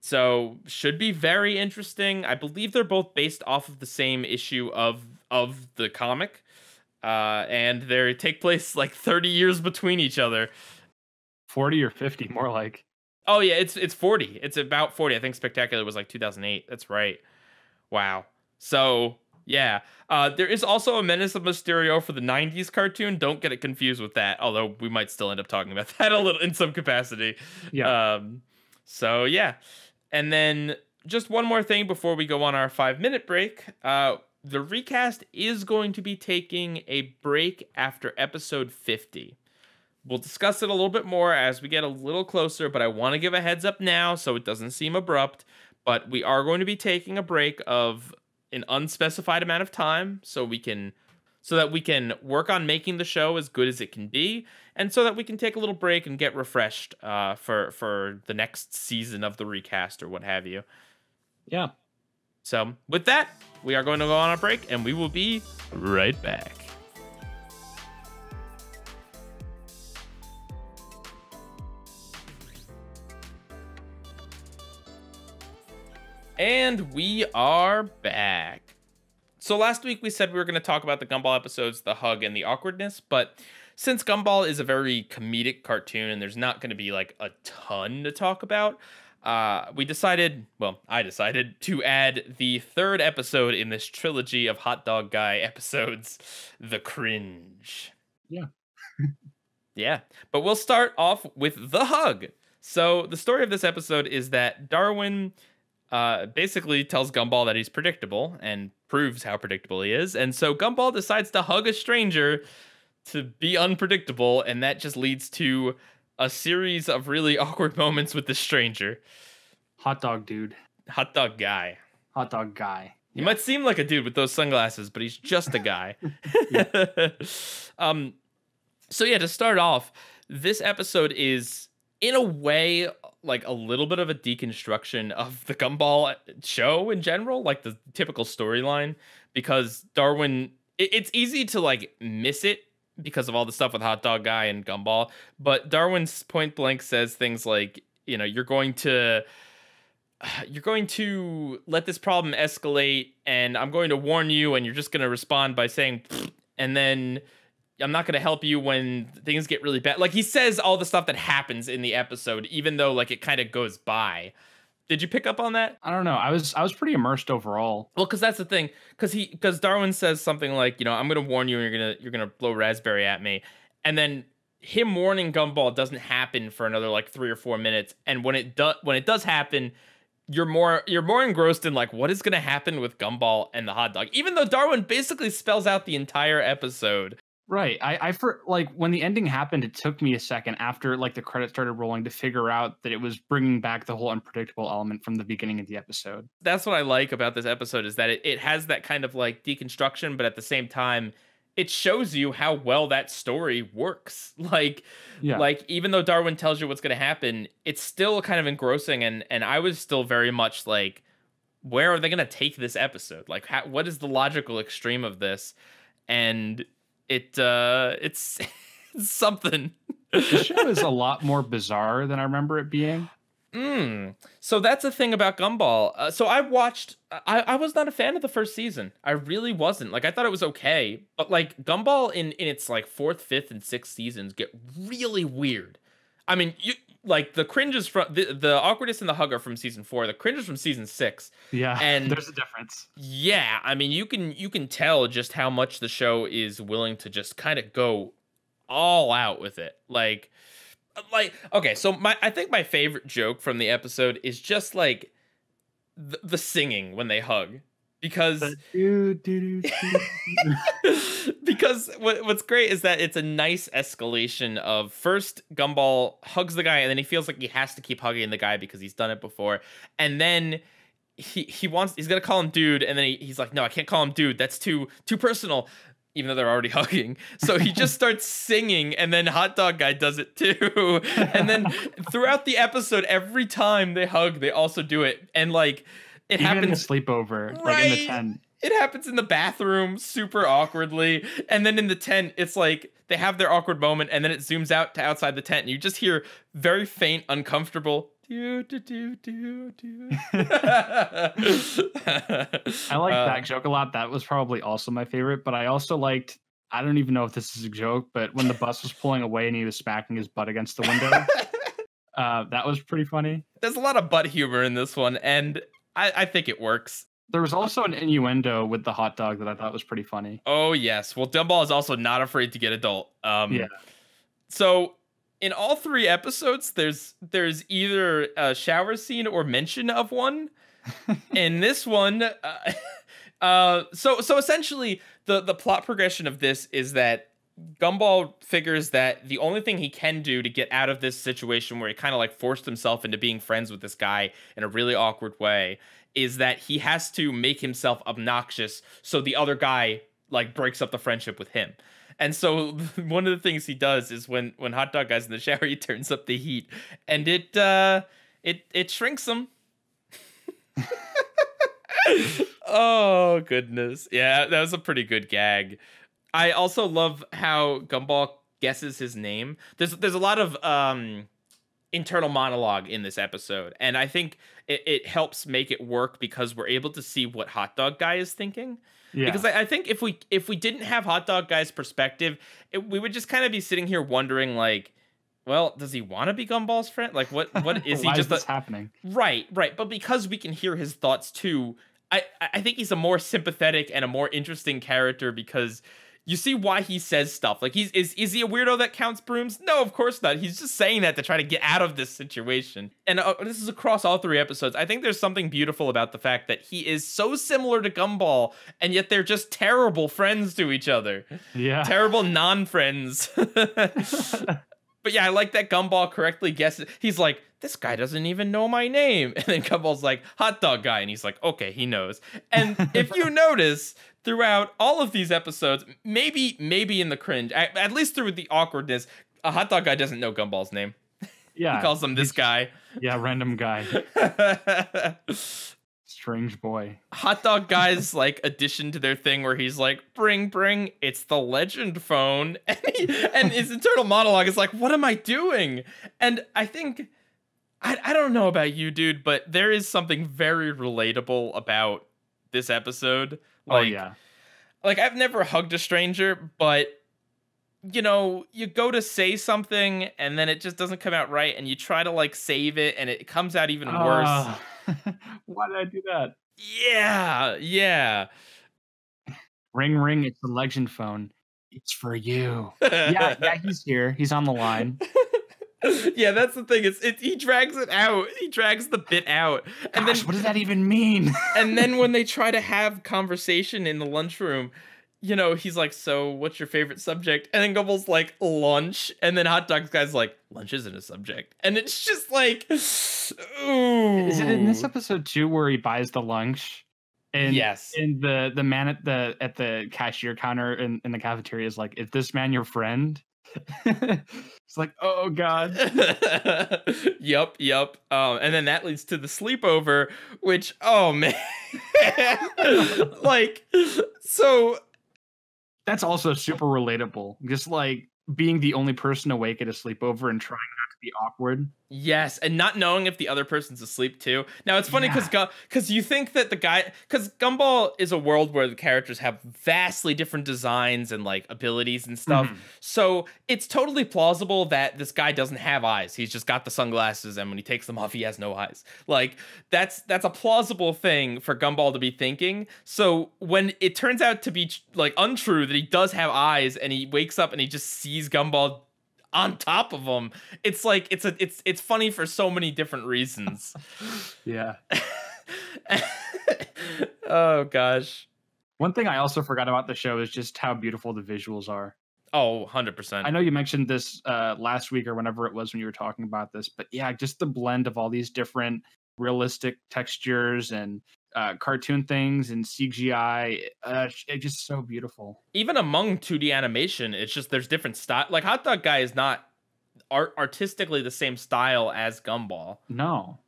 So should be very interesting. I believe they're both based off of the same issue of the comic. And they take place like 30 years between each other. 40 or 50, more like. Oh yeah, it's 40. It's about 40. I think Spectacular was like 2008. That's right. Wow. So yeah, there is also a Menace of Mysterio for the 90s cartoon. Don't get it confused with that. Although we might still end up talking about that a little in some capacity. Yeah. So yeah, and then just one more thing before we go on our 5-minute break. The recast is going to be taking a break after episode 50. We'll discuss it a little bit more as we get a little closer, but I want to give a heads up now so it doesn't seem abrupt. But we are going to be taking a break of an unspecified amount of time so that we can work on making the show as good as it can be, and so that we can take a little break and get refreshed for the next season of the recast or what have you. Yeah. So with that, we are going to go on a break, and we will be right back. And we are back. So last week we said we were going to talk about the Gumball episodes, the hug and the awkwardness, but since Gumball is a very comedic cartoon and there's not going to be like a ton to talk about, I decided to add the third episode in this trilogy of Hot Dog Guy episodes, the Cringe. Yeah. Yeah, but we'll start off with the hug. So the story of this episode is that Darwin basically tells Gumball that he's predictable and proves how predictable he is. And so Gumball decides to hug a stranger to be unpredictable. And that just leads to a series of really awkward moments with the stranger. Hot dog dude. Hot dog guy. Hot dog guy. He might seem like a dude with those sunglasses, but he's just a guy. So yeah, to start off, this episode is in a way like a little bit of a deconstruction of the Gumball show in general, like the typical storyline, because Darwin, it's easy to like miss it because of all the stuff with Hot Dog Guy and Gumball, but Darwin's point blank says things like, you know, you're going to let this problem escalate, and I'm going to warn you, and you're just going to respond by saying, and then I'm not going to help you when things get really bad. Like, he says all the stuff that happens in the episode, even though like it kind of goes by. Did you pick up on that? I don't know. I was pretty immersed overall. Well, because that's the thing. Because Darwin says something like, you know, I'm going to warn you, and you're gonna blow raspberry at me, and then him warning Gumball doesn't happen for another like 3 or 4 minutes, and when it does happen, you're more engrossed in like what is going to happen with Gumball and the hot dog, even though Darwin basically spells out the entire episode. Right. I for like when the ending happened, it took me a second after like the credits started rolling to figure out that it was bringing back the whole unpredictable element from the beginning of the episode. That's what I like about this episode, is that it has that kind of like deconstruction, but at the same time, it shows you how well that story works. Like even though Darwin tells you what's going to happen, it's still kind of engrossing, and I was still very much like, where are they going to take this episode? Like, what is the logical extreme of this? And it's something. The show is a lot more bizarre than I remember it being. So that's the thing about Gumball. So I was not a fan of the first season. I really wasn't. Like, I thought it was okay, but like Gumball in its like 4th, 5th, and 6th seasons get really weird. I mean, you like the cringes from the awkwardness and the hug are from season 4. The cringes from season 6. Yeah, and there's a difference. Yeah, I mean, you can tell just how much the show is willing to just kind of go all out with it. Like okay, so I think my favorite joke from the episode is just like the singing when they hug, because because what's great is that it's a nice escalation of, first Gumball hugs the guy and then he feels like he has to keep hugging the guy because he's done it before, and then he's gonna call him dude, and then he's like, no, I can't call him dude, that's too personal, even though they're already hugging. So he just starts singing, and then Hot Dog Guy does it too. And then throughout the episode, every time they hug, they also do it. And like, it happens in a sleepover, right? Like in the tent. It happens in the bathroom super awkwardly. And then in the tent, it's like they have their awkward moment, and then it zooms out to outside the tent, and you just hear very faint, uncomfortable do do do do do. I like that joke a lot. That was probably also my favorite, but I also liked, I don't even know if this is a joke, but when the bus was pulling away and he was smacking his butt against the window, that was pretty funny. There's a lot of butt humor in this one, and I think it works. There was also an innuendo with the hot dog that I thought was pretty funny. Oh yes, well, Gumball is also not afraid to get adult. Yeah. So in all 3 episodes, there's either a shower scene or mention of one. In this one, so essentially the plot progression of this is that Gumball figures that the only thing he can do to get out of this situation where he kind of like forced himself into being friends with this guy in a really awkward way is that he has to make himself obnoxious so the other guy like breaks up the friendship with him. And so one of the things he does is when Hot Dog Guy's in the shower, he turns up the heat and it shrinks him. Oh goodness. Yeah, that was a pretty good gag. I also love how Gumball guesses his name. There's a lot of internal monologue in this episode, and I think it helps make it work because we're able to see what Hot Dog Guy is thinking. Yeah. Because I think if we didn't have Hot Dog Guy's perspective, we would just kind of be sitting here wondering like, well, does he want to be Gumball's friend? Like, what is he? Why just is this happening? Right. But because we can hear his thoughts too, I think he's a more sympathetic and a more interesting character because you see why he says stuff. Like, is he a weirdo that counts brooms? No, of course not. He's just saying that to try to get out of this situation. And this is across all 3 episodes. I think there's something beautiful about the fact that he is so similar to Gumball, and yet they're just terrible friends to each other. Yeah. Terrible non-friends. But yeah, I like that Gumball correctly guesses. He's like, this guy doesn't even know my name. And then Gumball's like, Hot Dog Guy. And he's like, okay, he knows. And if you notice, throughout all of these episodes, maybe in the Cringe, at least through the Awkwardness, a Hot Dog Guy doesn't know Gumball's name. Yeah. He calls him this guy. Yeah, random guy. Strange boy. Hot Dog Guy's like addition to their thing where he's like, bring, it's the legend phone. And his internal monologue is like, what am I doing? And I think, I don't know about you, dude, but there is something very relatable about this episode. Like, oh, yeah. Like, I've never hugged a stranger, but, you know, you go to say something and then it just doesn't come out right, and you try to, like, save it, and it comes out even worse. Why did I do that? Yeah. Ring, it's the legend phone. It's for you. yeah, he's here. He's on the line. Yeah, that's the thing. He drags it out. He drags the bit out. And Gosh, then what does that even mean? And then when they try to have conversation in the lunchroom, you know, he's like, so what's your favorite subject? And then Gumball's like, lunch. And then Hot Dog Guy's like, lunch isn't a subject. And it's just like, ooh. Is it in this episode too where he buys the lunch? And yes. And the man at the cashier counter in the cafeteria is like, is this man your friend? It's like, oh god. Yep. And then that leads to the sleepover, which, oh man. Like, so that's also super relatable. Just like being the only person awake at a sleepover and trying not to be awkward. Yes, and not knowing if the other person's asleep too. Now it's funny because you think that because Gumball is a world where the characters have vastly different designs and like abilities and stuff. Mm-hmm. So it's totally plausible that this guy doesn't have eyes. He's just got the sunglasses, and when he takes them off, he has no eyes. Like that's a plausible thing for Gumball to be thinking. So when it turns out to be like untrue that he does have eyes, and he wakes up and he just sees Gumball on top of him, it's like it's funny for so many different reasons. Yeah. Oh gosh. One thing I also forgot about the show is just how beautiful the visuals are. Oh, 100%. I know you mentioned this last week or whenever it was when you were talking about this, but yeah, just the blend of all these different realistic textures and cartoon things and CGI, it's just so beautiful. Even among 2D animation, it's just there's different style. Like Hot Dog Guy is not artistically the same style as Gumball. No,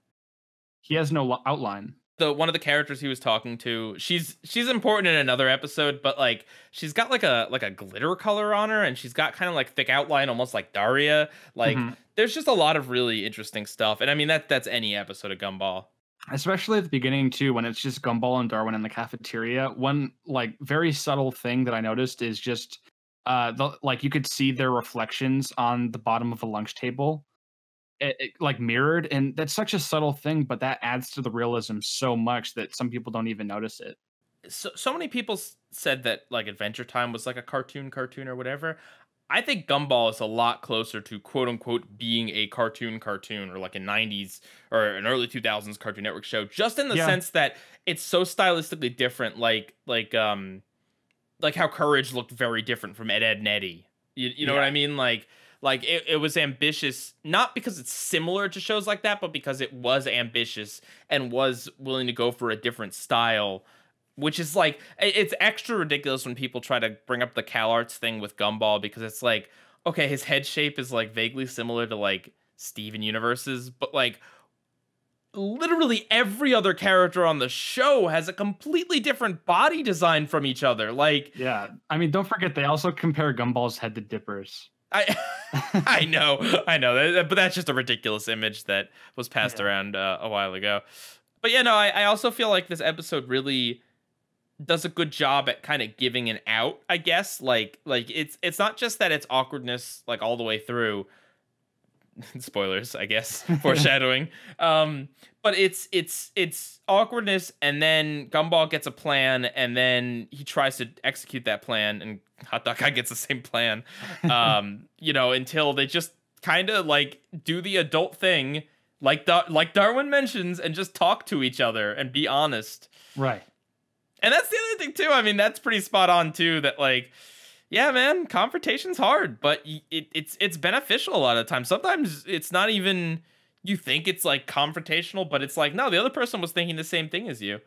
he has no outline. One of the characters he was talking to, she's important in another episode, but like she's got like a glitter color on her, and she's got kind of like thick outline, almost like Daria. Like there's just a lot of really interesting stuff, and I mean that's any episode of Gumball. Especially at the beginning too, when it's just Gumball and Darwin in the cafeteria. One like very subtle thing that I noticed is just like you could see their reflections on the bottom of the lunch table, it like mirrored, and that's such a subtle thing, but that adds to the realism so much that some people don't even notice it. So many people said that like Adventure Time was like a cartoon or whatever. I think Gumball is a lot closer to quote unquote being a cartoon or like a 90s or an early 2000s Cartoon Network show, just in the sense that it's so stylistically different, like how Courage looked very different from Ed, Edd n Eddy. You know what I mean? Like it was ambitious, not because it's similar to shows like that, but because it was ambitious and was willing to go for a different style, which is like, it's extra ridiculous when people try to bring up the CalArts thing with Gumball, because it's like, okay, his head shape is like vaguely similar to like Steven Universe's, but like literally every other character on the show has a completely different body design from each other. Like, yeah, I mean, don't forget they also compare Gumball's head to Dipper's. I know, but that's just a ridiculous image that was passed around a while ago. But yeah, no, I also feel like this episode really does a good job at kind of giving an out, I guess. Like it's not just that it's awkwardness like all the way through. Spoilers, I guess, foreshadowing. But it's awkwardness, and then Gumball gets a plan, and then he tries to execute that plan, and Hot Dog Guy gets the same plan. You know, until they just kind of like do the adult thing, like Darwin mentions, and just talk to each other and be honest. Right. And that's the other thing too. I mean, that's pretty spot on too. That like, yeah, man, confrontation's hard, but it's beneficial a lot of times. Sometimes it's not even, you think it's like confrontational, but it's like, no, the other person was thinking the same thing as you.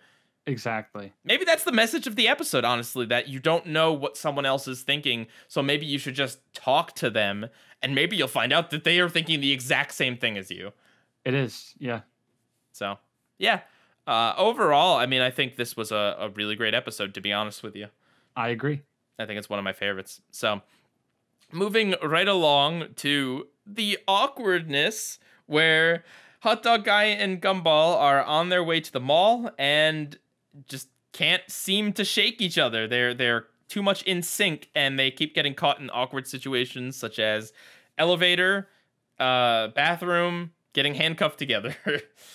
Exactly. Maybe that's the message of the episode, honestly, that you don't know what someone else is thinking, so maybe you should just talk to them, and maybe you'll find out that they are thinking the exact same thing as you. It is, yeah. So, yeah. Overall, I mean, I think this was a really great episode, to be honest with you. I agree. I think it's one of my favorites. So, moving right along to the awkwardness, where Hot Dog Guy and Gumball are on their way to the mall and just can't seem to shake each other. They're too much in sync, and they keep getting caught in awkward situations such as elevator, bathroom, getting handcuffed together.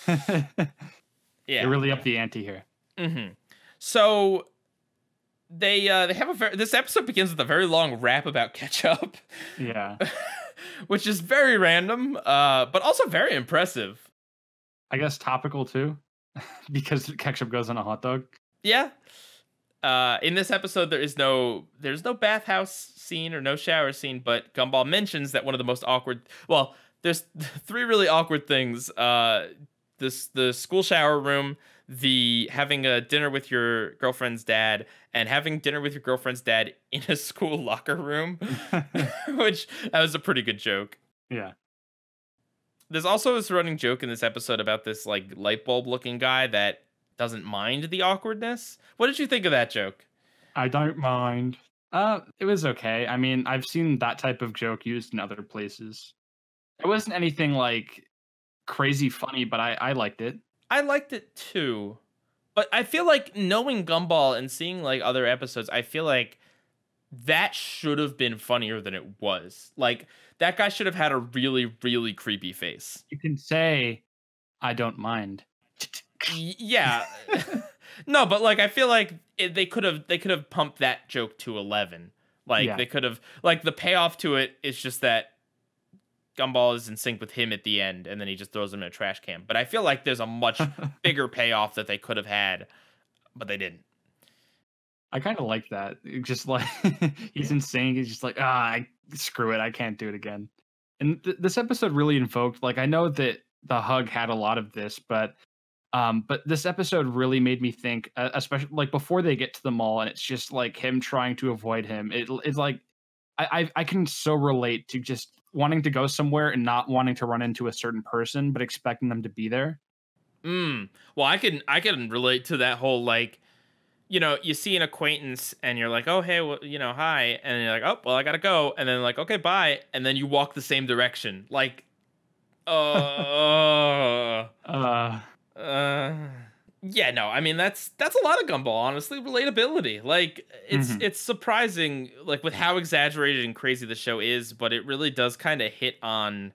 Yeah, they really up the ante here. Mm-hmm. So they have this episode begins with a very long rap about ketchup. Yeah. Which is very random, but also very impressive. I guess topical too, because ketchup goes on a hot dog. Yeah. In this episode, there's no bathhouse scene or no shower scene, but Gumball mentions that one of the most awkward. Well, there's three really awkward things. The school shower room, the having a dinner with your girlfriend's dad, and having dinner with your girlfriend's dad in a school locker room, which that was a pretty good joke. Yeah. There's also this running joke in this episode about this like light bulb looking guy that doesn't mind the awkwardness. What did you think of that joke? I don't mind. It was okay. I mean, I've seen that type of joke used in other places. It wasn't anything like crazy funny, but I liked it. I liked it too. But I feel like knowing Gumball and seeing like other episodes, I feel like that should have been funnier than it was. Like that guy should have had a really, really creepy face. You can say, I don't mind. Yeah. No, but like I feel like they could have pumped that joke to 11. Like they could have, like the payoff to it is just that Gumball is in sync with him at the end, and then he just throws him in a trash can. But I feel like there's a much bigger payoff that they could have had, but they didn't. I kind of like that. Just like he's in sync. He's just like, screw it. I can't do it again. And this episode really invoked, like, I know that the hug had a lot of this, but this episode really made me think, especially like before they get to the mall, and it's just like him trying to avoid him. It's like I can so relate to just wanting to go somewhere and not wanting to run into a certain person, but expecting them to be there. Well, I can relate to that whole, like, you know, you see an acquaintance and you're like, oh, hey, well, you know, hi. And you're like, oh, well, I gotta go. And then like, okay, bye. And then you walk the same direction. Like, yeah, no, I mean, that's a lot of Gumball, honestly. Relatability. Like, it's surprising, like, with how exaggerated and crazy the show is, but it really does kind of hit on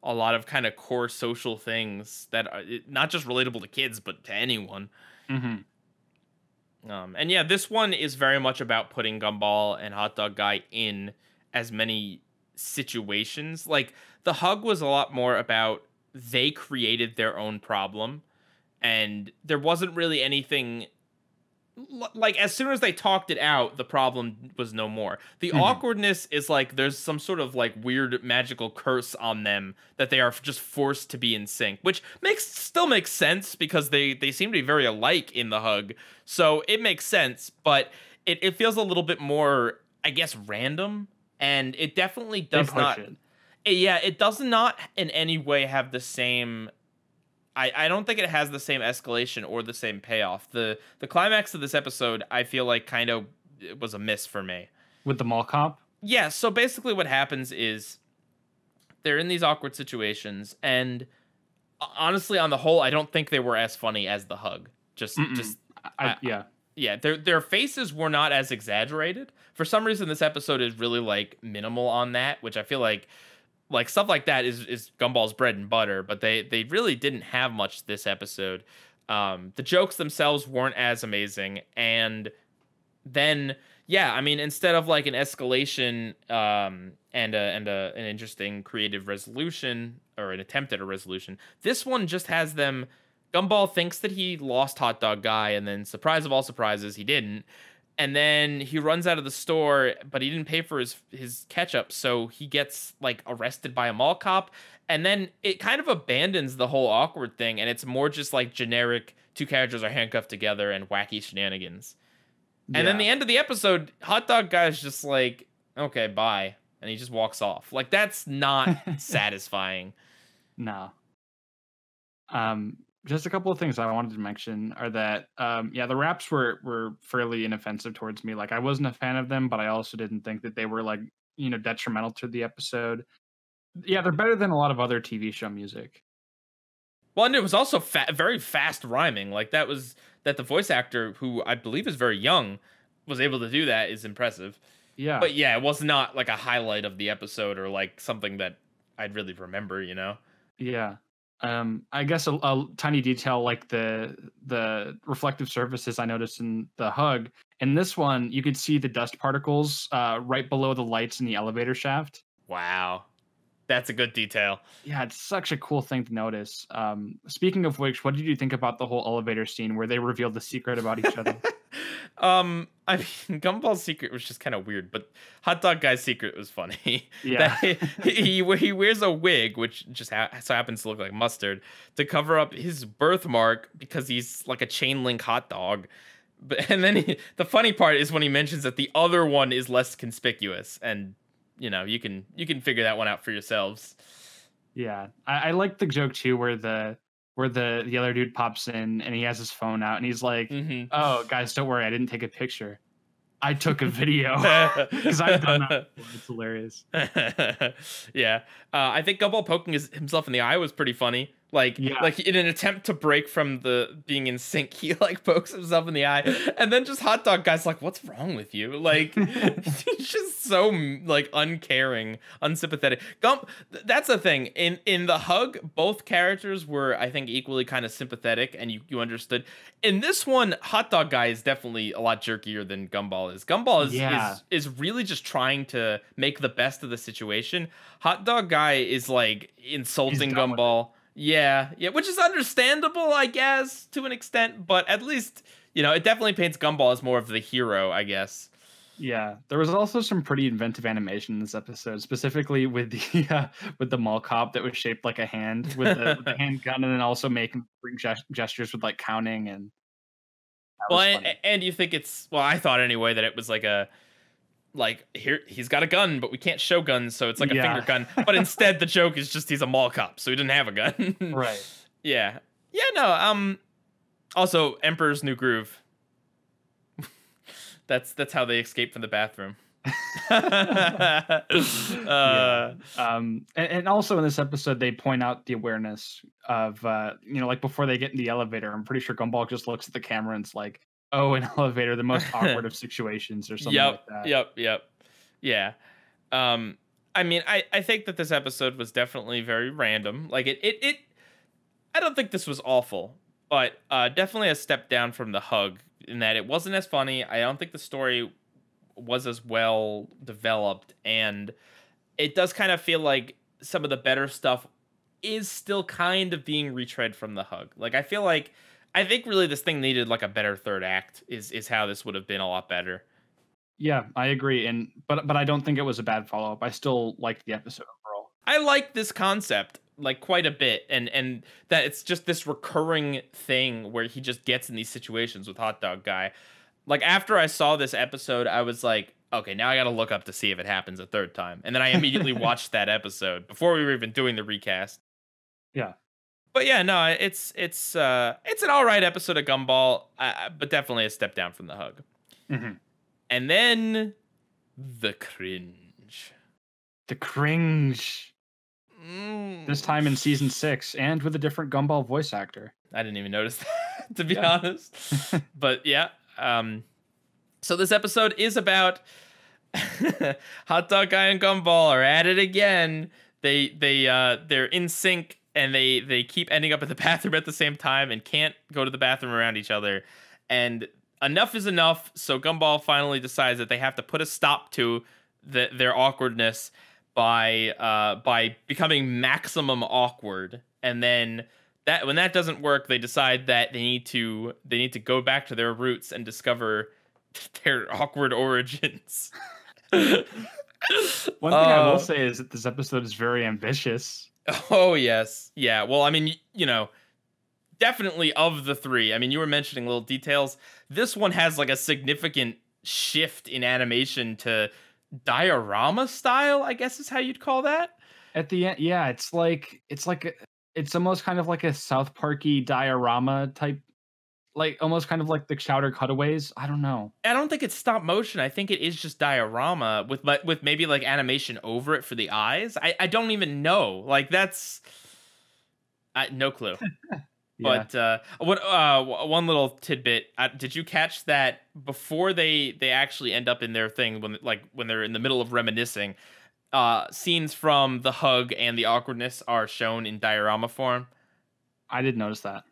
a lot of kind of core social things that are not just relatable to kids, but to anyone. And yeah, this one is very much about putting Gumball and Hot Dog Guy in as many situations. Like, the hug was a lot more about they created their own problem. And there wasn't really anything like as soon as they talked it out, the problem was no more. The awkwardness is like there's some sort of like weird magical curse on them that they are just forced to be in sync, which still makes sense because they seem to be very alike in the hug. So it makes sense, but it feels a little bit more, I guess, random, and it definitely does not. Yeah, it does not in any way have the same. I don't think it has the same escalation or the same payoff. The climax of this episode, I feel like kind of it was a miss for me. With the mall cop? Yeah, so basically what happens is they're in these awkward situations, and honestly, on the whole, I don't think they were as funny as the hug. Yeah, their faces were not as exaggerated. For some reason, this episode is really like minimal on that, which I feel like stuff like that is Gumball's bread and butter, but they really didn't have much this episode. The jokes themselves weren't as amazing, and then yeah, I mean, instead of like an escalation and an interesting creative resolution or an attempt at a resolution, this one just has them. Gumball thinks that he lost Hot Dog Guy, and then surprise of all surprises, he didn't. And then he runs out of the store, but he didn't pay for his ketchup, so he gets like arrested by a mall cop. And then it kind of abandons the whole awkward thing, and it's more just like generic two characters are handcuffed together and wacky shenanigans. And then the end of the episode, Hot Dog Guy's just like, okay, bye. And he just walks off. Like, that's not satisfying. No. Just a couple of things I wanted to mention are that, the raps were fairly inoffensive towards me. Like, I wasn't a fan of them, but I also didn't think that they were, like, detrimental to the episode. Yeah, they're better than a lot of other TV show music. Well, and it was also very fast rhyming. Like, that the voice actor, who I believe is very young, was able to do that is impressive. Yeah. But yeah, it was not, like, a highlight of the episode or, like, something that I'd really remember, Yeah. I guess a tiny detail like the reflective surfaces I noticed in the hug. In this one, you could see the dust particles right below the lights in the elevator shaft. Wow. That's a good detail. Yeah, it's such a cool thing to notice. Speaking of which, what did you think about the whole elevator scene where they revealed the secret about each other? I mean, Gumball's secret was just kind of weird, but Hot Dog Guy's secret was funny. Yeah. he wears a wig, which just so happens to look like mustard, to cover up his birthmark because he's like a chain link hot dog. And then the funny part is when he mentions that the other one is less conspicuous, and you can figure that one out for yourselves. Yeah, I like the joke too, where the other dude pops in and he has his phone out and he's like, "Oh, guys, don't worry, I didn't take a picture. I took a video." Because I've done that before. It's hilarious. Yeah, I think Gumball poking himself in the eye was pretty funny. Like in an attempt to break from the being in sync, he like pokes himself in the eye, and then just Hot Dog Guy's like, "What's wrong with you?" Like, he's just so like uncaring, unsympathetic. That's the thing. In the hug, both characters were, I think, equally kind of sympathetic, and you understood. In this one, Hot Dog Guy is definitely a lot jerkier than Gumball is. Gumball is really just trying to make the best of the situation. Hot Dog Guy is like insulting Gumball. Yeah, which is understandable, I guess, to an extent, but at least, it definitely paints Gumball as more of the hero, I guess. Yeah, there was also some pretty inventive animation in this episode, specifically with the mall cop that was shaped like a hand with the handgun, and then also making gestures with like counting and. And you think I thought anyway that it was here he's got a gun, but we can't show guns, so it's like a finger gun. But instead, the joke is just he's a mall cop, so he didn't have a gun. Right. Yeah. No. Also, Emperor's New Groove. That's how they escape from the bathroom. And also in this episode, they point out the awareness of like before they get in the elevator. I'm pretty sure Gumball just looks at the camera and it's like, "Oh, an elevator, the most awkward of situations," or something like that. Yep. Yeah. I mean, I think that this episode was definitely very random. Like it I don't think this was awful, but definitely a step down from the hug in that it wasn't as funny. I don't think the story was as well developed, and it does kind of feel like some of the better stuff is still kind of being retread from the hug. Like, I feel like I think really this thing needed like a better third act is how this would have been a lot better. Yeah, I agree. And but I don't think it was a bad follow-up. I still liked the episode overall. I like this concept like quite a bit, and that it's just this recurring thing where he just gets in these situations with Hot Dog Guy. Like after I saw this episode, I was like, okay, now I got to look up to see if it happens a third time. And then I immediately watched that episode before we were even doing the recast. Yeah. But yeah, no, it's an all right episode of Gumball, but definitely a step down from the Hug. Mm-hmm. And then the Cringe. The Cringe. This time in season 6, and with a different Gumball voice actor. I didn't even notice that, to be honest. But yeah, so this episode is about Hot Dog Guy and Gumball are at it again. They're in sync, and they keep ending up at the bathroom at the same time and can't go to the bathroom around each other. And enough is enough. So Gumball finally decides that they have to put a stop to their awkwardness by becoming maximum awkward. And then when that doesn't work, they decide that they need to go back to their roots and discover their awkward origins. One thing I will say is that this episode is very ambitious. Oh, yes. Yeah. Well, I mean, definitely of the three. I mean, you were mentioning little details. This one has like a significant shift in animation to diorama style, I guess is how you'd call that. At the end, yeah, it's almost kind of like a South Parky diorama type, like almost kind of like the Chowder cutaways. I don't know. I don't think it's stop motion. I think it is just diorama with maybe like animation over it for the eyes. I don't even know. Like that's no clue. Yeah. But one little tidbit. Did you catch that before they actually end up in their thing when they're in the middle of reminiscing? Scenes from the Hug and the Awkwardness are shown in diorama form. I did notice that.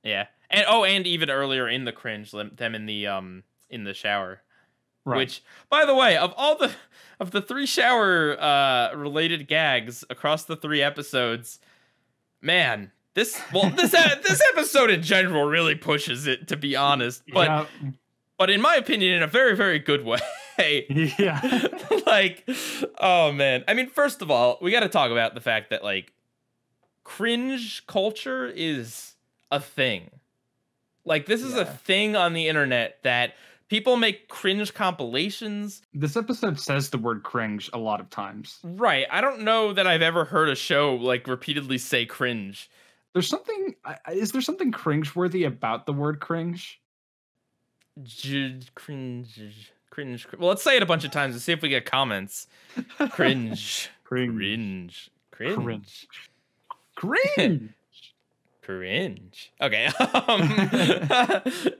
Yeah, and even earlier in the Cringe, them in the shower. Right. Which, by the way, of the 3 shower related gags across the 3 episodes, man. This episode in general really pushes it, to be honest. But in my opinion, in a very, very good way. Yeah. Like, oh man. I mean, first of all, we got to talk about the fact that like cringe culture is a thing. Like this is a thing on the internet that people make cringe compilations. This episode says the word cringe a lot of times. Right. I don't know that I've ever heard a show like repeatedly say cringe. Is there something cringeworthy about the word cringe? Cringe. Well, let's say it a bunch of times and see if we get comments. Cringe. Cringe. Okay.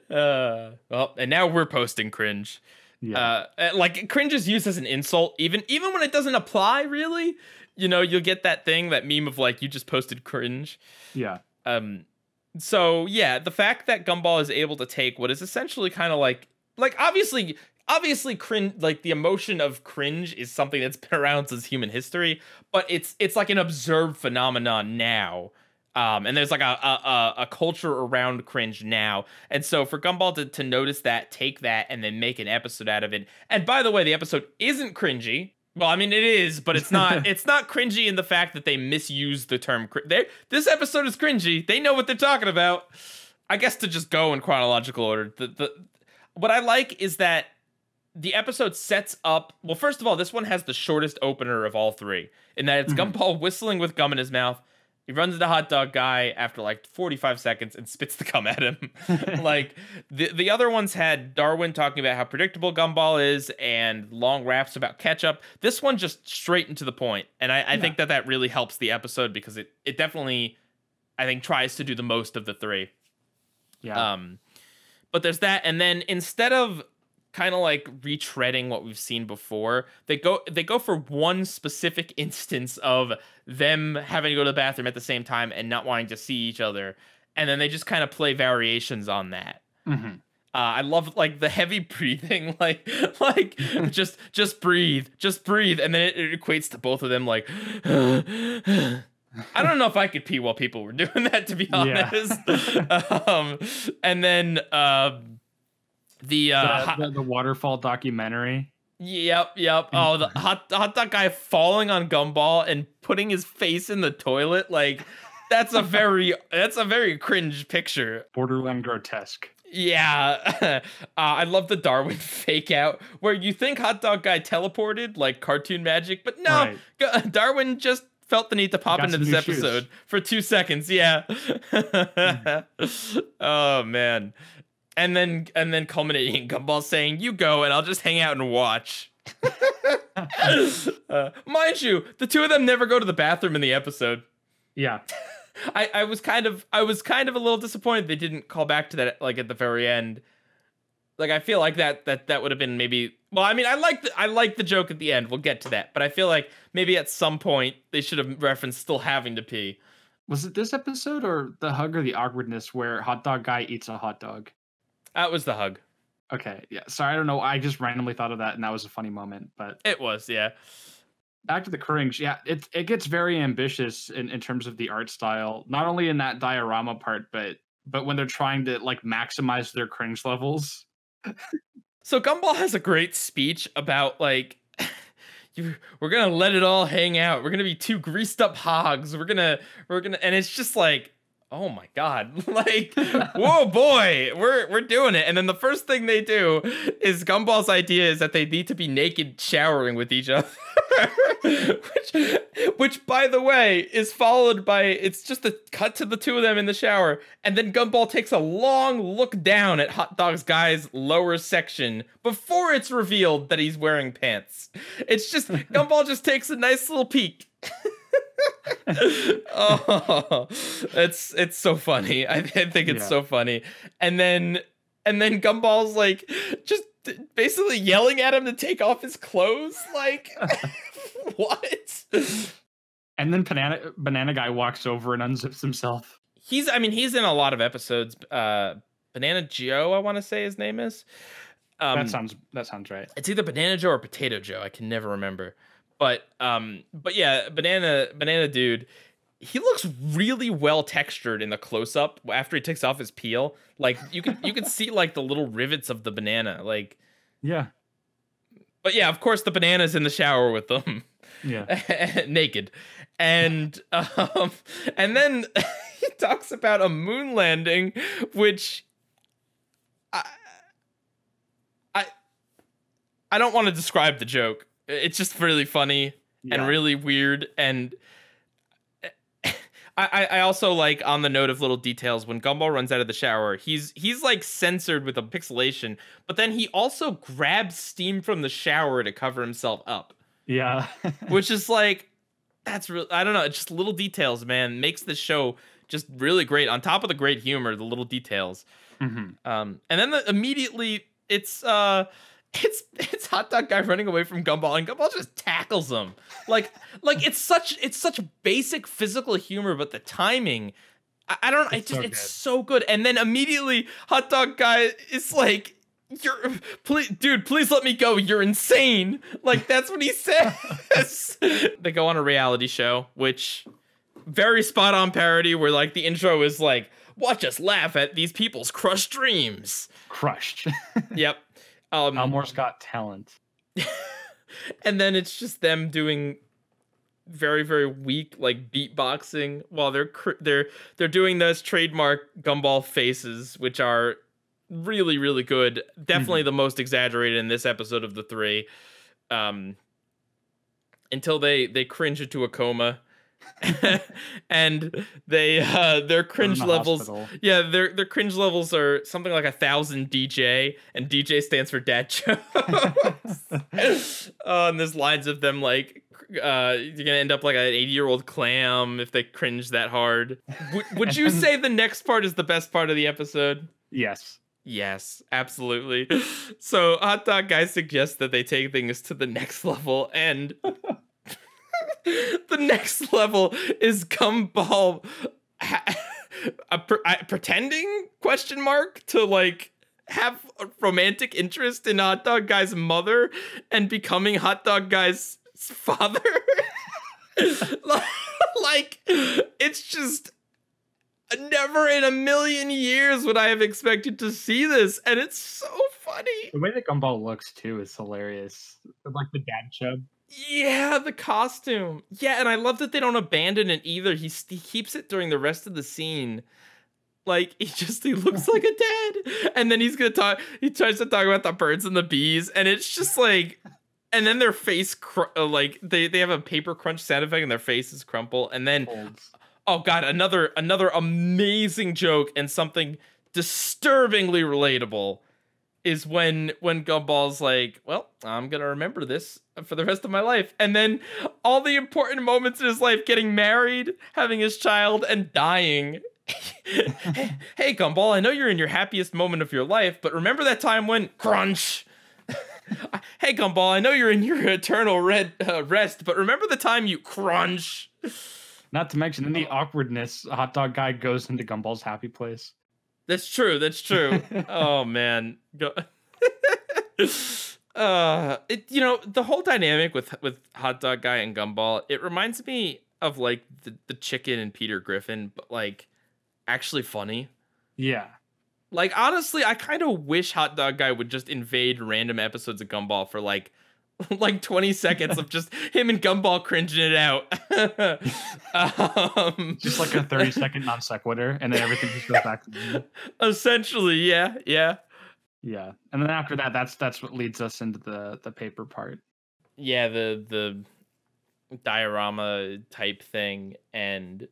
Well, and now we're posting cringe. Yeah. Like cringe is used as an insult, even when it doesn't apply, really. You'll get that meme of like you just posted cringe. Yeah. So yeah, the fact that Gumball is able to take what is essentially kind of like obviously cringe, like the emotion of cringe is something that's been around since human history, but it's like an observed phenomenon now. And there's like a culture around cringe now. And so for Gumball to notice that, take that, and then make an episode out of it. And by the way, the episode isn't cringy. Well, I mean, it is, but it's not it's not cringy in the fact that they misuse the term. This episode is cringy. They know what they're talking about. I guess to just go in chronological order. What I like is that the episode sets up... Well, first of all, this one has the shortest opener of all 3. In that it's Gumball whistling with gum in his mouth. He runs into Hot Dog Guy after like 45 seconds and spits the gum at him. Like the other ones had Darwin talking about how predictable Gumball is and long raps about ketchup. This one just straight into the point. And I think that really helps the episode because it definitely, I think, tries to do the most of the 3. Yeah. But there's that. And then instead of kind of like retreading what we've seen before, they go for one specific instance of them having to go to the bathroom at the same time and not wanting to see each other, and then they just kind of play variations on that. I love like the heavy breathing, like just breathe, and then it equates to both of them like I don't know if I could pee while people were doing that, to be honest. And then the waterfall documentary. Yep. Oh, the hot dog guy falling on Gumball and putting his face in the toilet. Like, that's a very cringe picture. Borderline grotesque. Yeah. I love the Darwin fake out where you think hot dog guy teleported like cartoon magic, but no, Darwin just felt the need to pop into this episode for 2 seconds. Yeah. Oh man. And then culminating Gumball saying, "You go and I'll just hang out and watch." Mind you, the two of them never go to the bathroom in the episode. Yeah. I was kind of a little disappointed they didn't call back to that like at the very end. Like I feel like that would have been maybe. Well, I mean, I like the joke at the end. We'll get to that, but I feel like maybe at some point they should have referenced still having to pee. Was it this episode or the hug or the awkwardness where hot dog guy eats a hot dog? That was the hug. Okay, yeah. Sorry, I don't know. I just randomly thought of that, and that was a funny moment. But it was, yeah. Back to the Cringe. Yeah, it gets very ambitious in terms of the art style. Not only in that diorama part, but when they're trying to like maximize their cringe levels. So Gumball has a great speech about like, we're gonna let it all hang out. We're gonna be two greased up hogs. We're gonna, and it's just like, oh my god, like, whoa boy, we're doing it. And then the first thing they do is Gumball's idea is that they need to be naked showering with each other. which by the way is followed by, it's just a cut to the two of them in the shower, and then Gumball takes a long look down at hot dog guy's lower section before it's revealed that he's wearing pants. It's just Gumball just takes a nice little peek. Oh, it's so funny. I think it's so funny. And then Gumball's like just basically yelling at him to take off his clothes. Like, what? And then Banana Guy walks over and unzips himself. He's in a lot of episodes. Banana Joe, I want to say his name is. That sounds right. It's either Banana Joe or Potato Joe. I can never remember. But yeah, banana dude, he looks really well textured in the close up after he takes off his peel. Like you can see like the little rivets of the banana. Like, yeah. But yeah, of course the banana's in the shower with them. Yeah. Naked. And then he talks about a moon landing, which I don't want to describe the joke. It's just really funny and really weird. And I also like, on the note of little details, when Gumball runs out of the shower, he's like censored with a pixelation, but then he also grabs steam from the shower to cover himself up. Yeah. Which is like, that's real. I don't know. It's just little details, man. Makes the show just really great. On top of the great humor, the little details. Mm-hmm. And then immediately it's hot dog guy running away from Gumball, and Gumball just tackles him. Like it's such basic physical humor, but the timing, I don't know. It's so good. And then immediately hot dog guy is like, please let me go. You're insane. Like, that's what he says. They go on a reality show, which very spot on parody, where like the intro is like, watch us laugh at these people's crushed dreams. Crushed. Yep. Elmore's Got Talent. And then it's just them doing very, very weak like beatboxing while they're doing those trademark Gumball faces, which are really, really good. Definitely the most exaggerated in this episode of the three. Until they cringe into a coma. And their cringe levels, their cringe levels are something like 1,000 DJ, and DJ stands for dad jokes. And there's lines of them like, you're gonna end up like an 80-year-old clam if they cringe that hard. Would you say the next part is the best part of the episode? Yes, absolutely. So hot dog guy suggests that they take things to the next level, and the next level is Gumball pretending to like have a romantic interest in hot dog guy's mother and becoming hot dog guy's father. Like, it's just never in a million years would I have expected to see this, and it's so funny. The way that Gumball looks too is hilarious. Like the dad chub. Yeah, the costume. Yeah, and I love that they don't abandon it either. He keeps it during the rest of the scene. Like, he looks like a dad. And then he tries to talk about the birds and the bees, and it's just like, and then their face, like, they have a paper crunch sound effect and their faces crumple, and then, oh god, another amazing joke and something disturbingly relatable is when Gumball's like, well, I'm gonna remember this for the rest of my life. And then all the important moments in his life, getting married, having his child, and dying. Hey, Gumball, I know you're in your happiest moment of your life, but remember that time when crunch? Hey, Gumball, I know you're in your eternal rest, but remember the time you crunch? Not to mention, in the awkwardness, Hot Dog Guy goes into Gumball's happy place. That's true. That's true. Oh man. The whole dynamic with Hot Dog Guy and Gumball, it reminds me of like the Chicken and Peter Griffin, but like actually funny. Yeah. Like honestly, I kind of wish Hot Dog Guy would just invade random episodes of Gumball for like 20 seconds of just him and Gumball cringing it out. Just like a 30-second non sequitur, and then everything just goes back to normal. Essentially, yeah. And then after that, that's what leads us into the paper part. Yeah, the diorama type thing, and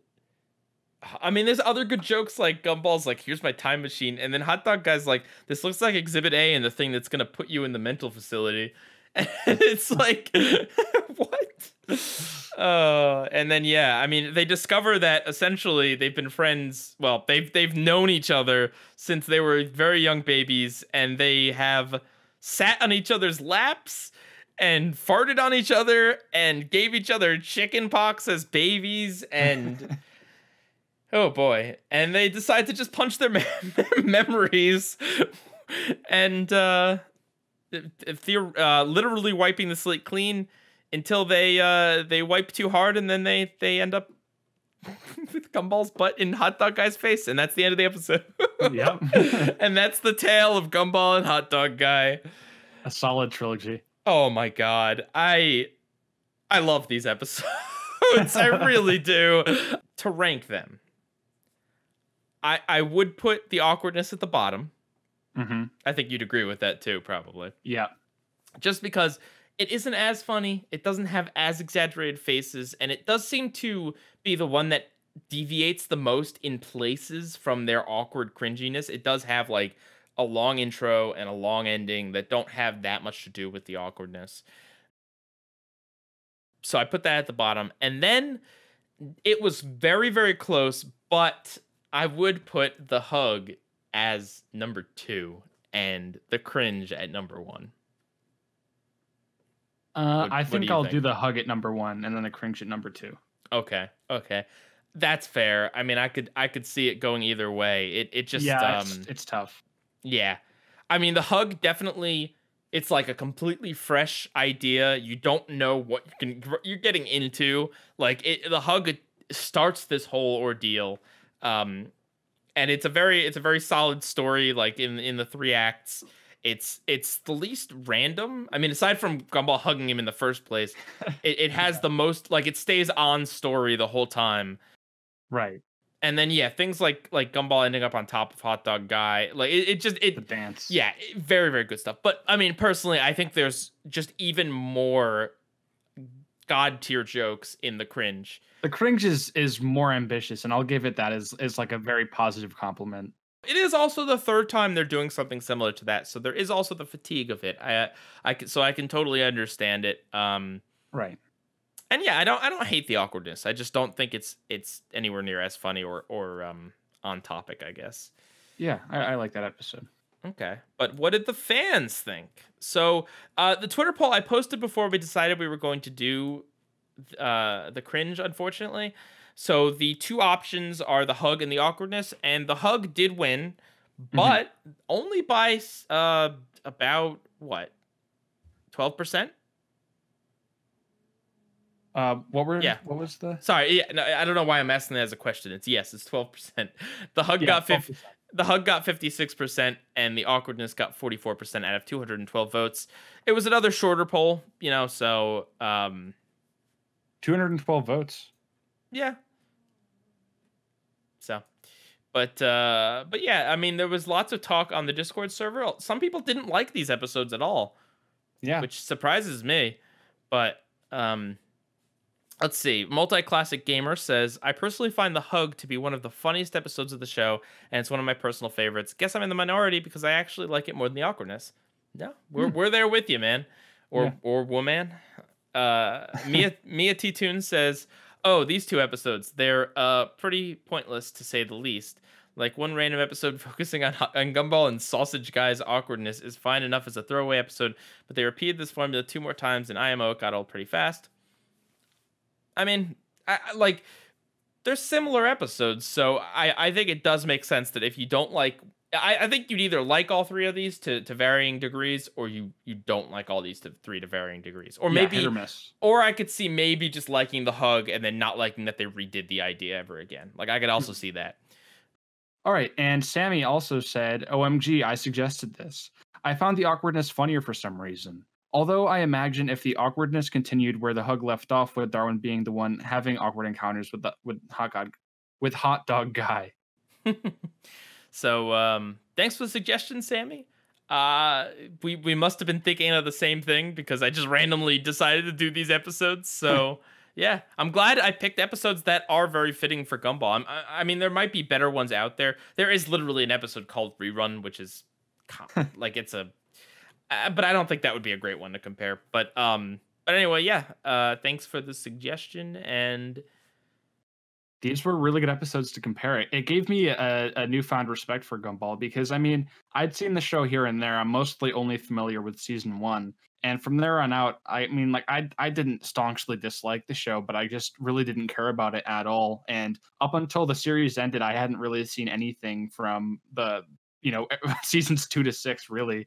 I mean, there's other good jokes like Gumball's like, here's my time machine, and then Hot Dog Guy's like, this looks like Exhibit A and the thing that's gonna put you in the mental facility. And it's like, what? And then yeah, I mean, they discover that essentially they've been friends. Well, they've known each other since they were very young babies, and they have sat on each other's laps and farted on each other and gave each other chicken pox as babies, and oh boy, and they decide to just punch their memories and literally wiping the slate clean until they wipe too hard, and then they end up with Gumball's butt in Hot Dog Guy's face, and that's the end of the episode. Yep. And that's the tale of Gumball and Hot Dog Guy. A solid trilogy. Oh my god, I love these episodes. I really do. To rank them, I would put the awkwardness at the bottom. Mm-hmm. I think you'd agree with that too, probably. Yeah. Just because it isn't as funny, it doesn't have as exaggerated faces, and it does seem to be the one that deviates the most in places from their awkward cringiness. It does have like a long intro and a long ending that don't have that much to do with the awkwardness. So I put that at the bottom. And then it was very, very close, but I would put the hug as number 2 and the cringe at number 1. I think I'll do the hug at number 1 and then the cringe at number 2. Okay. That's fair. I mean, I could see it going either way. It just it's tough. Yeah. I mean, the hug definitely, it's like a completely fresh idea. You don't know what you're getting into. Like the hug starts this whole ordeal. And it's a very solid story. Like in the 3 acts, it's the least random. I mean, aside from Gumball hugging him in the first place, it has the most, like, it stays on story the whole time. Right. And then yeah, things like Gumball ending up on top of Hot Dog Guy, like the dance. Yeah, very, very good stuff. But I mean, personally, I think there's just even more god tier jokes in the cringe. The cringe is more ambitious, and I'll give it that as like a very positive compliment. It is also the 3rd time they're doing something similar to that, so there is also the fatigue of it. I can totally understand it. Right. And yeah, I don't hate the awkwardness. I just don't think it's anywhere near as funny or on topic, I guess. Yeah, I like that episode. Okay. But what did the fans think? So the Twitter poll I posted before we decided we were going to do the cringe, unfortunately. So the 2 options are the hug and the awkwardness, and the hug did win, but only by about what, 12%? Yeah. What was the? Sorry, yeah, no, I don't know why I'm asking that as a question. It's yes, it's 12%. The hug Yeah, got 50, 12%. the hug got 56%, and the awkwardness got 44% out of 212 votes. It was another shorter poll, so 212 votes. yeah. So, but yeah, I mean, there was lots of talk on the Discord server. Some people didn't like these episodes at all, Yeah. which surprises me. But let's see. Multi-Classic Gamer says, I personally find the hug to be one of the funniest episodes of the show, and it's one of my personal favorites. Guess I'm in the minority because I actually like it more than the awkwardness. No, we're there with you, man. Or woman. Mia T Toon says, oh, these two episodes, they're pretty pointless to say the least. Like one random episode focusing on Gumball and Sausage Guy's awkwardness is fine enough as a throwaway episode, but they repeated this formula 2 more times, and IMO got old pretty fast. I mean, I like, there's similar episodes, so I think it does make sense that if you don't like, I think you'd either like all 3 of these to varying degrees, or you don't like all these 3 to varying degrees, or maybe hit or miss. Or I could see maybe just liking the hug and then not liking that they redid the idea ever again. Like I could also see that. All right, and Sammy also said, OMG, I suggested this. I found the awkwardness funnier for some reason. Although I imagine if the awkwardness continued where the hug left off, with Darwin being the one having awkward encounters with Hot Dog Guy. So thanks for the suggestion, Sammy. We must have been thinking of the same thing because I just randomly decided to do these episodes. So yeah, I'm glad I picked episodes that are very fitting for Gumball. I mean, there might be better ones out there. There is literally an episode called Rerun, which is like it's a, but I don't think that would be a great one to compare. But anyway, yeah. Thanks for the suggestion, and these were really good episodes to compare it. It gave me a newfound respect for Gumball because, I mean, I'd seen the show here and there. I'm mostly only familiar with season 1. And from there on out, I mean, like, I didn't staunchly dislike the show, but I just really didn't care about it at all. And up until the series ended, I hadn't really seen anything from the, seasons 2 to 6, really.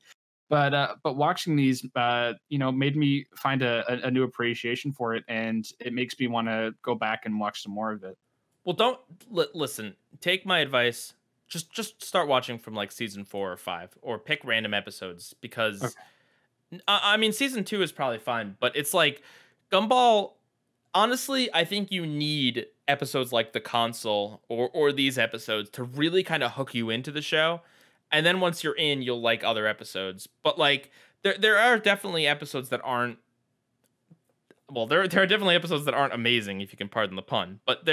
But watching these, made me find a new appreciation for it, and it makes me want to go back and watch some more of it. Well, don't listen. Take my advice. Just start watching from like season 4 or 5, or pick random episodes because, okay. I mean, season 2 is probably fine, but it's like Gumball. Honestly, I think you need episodes like the console or these episodes to really kind of hook you into the show. And then once you're in, you'll like other episodes. But like there are definitely episodes that aren't, well, there are definitely episodes that aren't amazing, if you can pardon the pun. But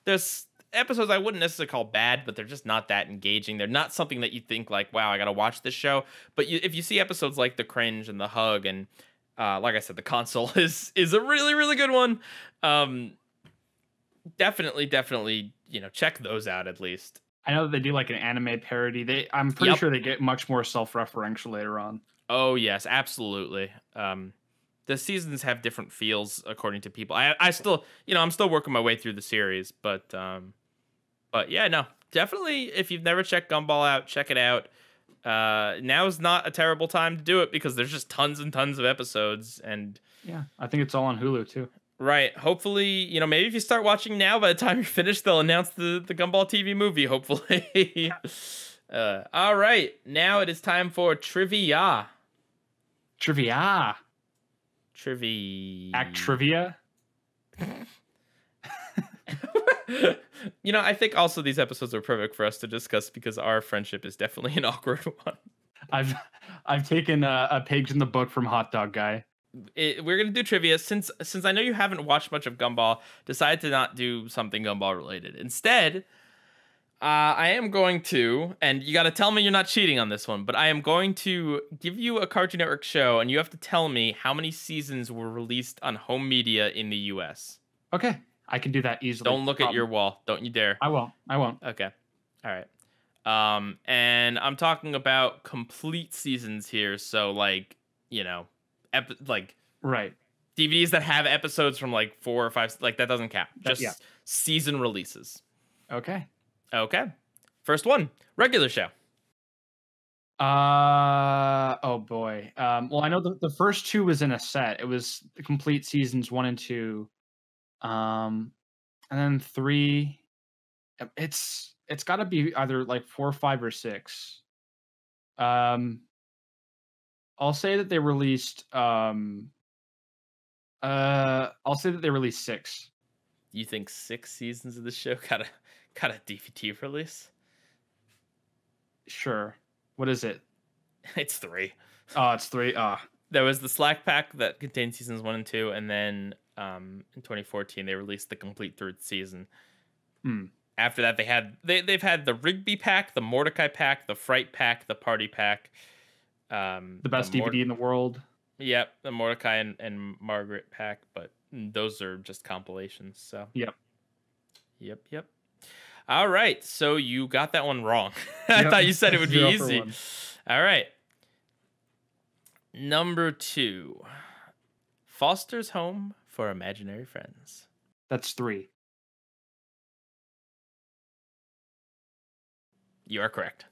there's episodes I wouldn't necessarily call bad, but they're just not that engaging. They're not something that you think like, wow, I got to watch this show. But if you see episodes like the Cringe and the Hug and like I said, the console is a really, really good one. Definitely, check those out at least. I know that they do like an anime parody. I'm pretty sure they get much more self-referential later on. Oh yes, absolutely. The seasons have different feels according to people. I still, I'm still working my way through the series, but yeah, no, definitely. If you've never checked Gumball out, check it out. Now is not a terrible time to do it because there's just tons and tons of episodes, and yeah, I think it's all on Hulu too. Right. Hopefully, maybe if you start watching now, by the time you're finished, they'll announce the Gumball TV movie, hopefully. All right. Now it is time for trivia. Trivia. Trivia. Act trivia. I think also these episodes are perfect for us to discuss because our friendship is definitely an awkward one. I've taken a page in the book from Hot Dog Guy. We're gonna do trivia since I know you haven't watched much of Gumball. Decide to not do something Gumball related. Instead, I am going to, and you got to tell me you're not cheating on this one, but I am going to give you a Cartoon Network show, and you have to tell me how many seasons were released on home media in the U.S. Okay, I can do that easily. Don't look at your wall. Don't you dare. I won't. Okay. All right. And I'm talking about complete seasons here, so like, right, DVDs that have episodes from like 4 or 5, like that doesn't count. Just season releases. Okay. First one, regular show. Oh boy. Well, I know the first 2 was in a set. It was the complete seasons 1 and 2. And then 3. It's got to be either like 4, 5, or 6. I'll say that they released. I'll say that they released 6. You think 6 seasons of the show got a DVD release? Sure. What is it? It's 3. Oh, it's 3. There was the Slack pack that contained seasons 1 and 2, and then in 2014 they released the complete 3rd season. After that, they've had the Rigby pack, the Mordecai pack, the Fright pack, the Party pack, the best DVD in the world. Yep, the Mordecai and Margaret pack, but those are just compilations. So yep. All right, so you got that one wrong. I thought you said it would be easy. All right. Number 2, Foster's Home for Imaginary Friends. That's 3. You are correct.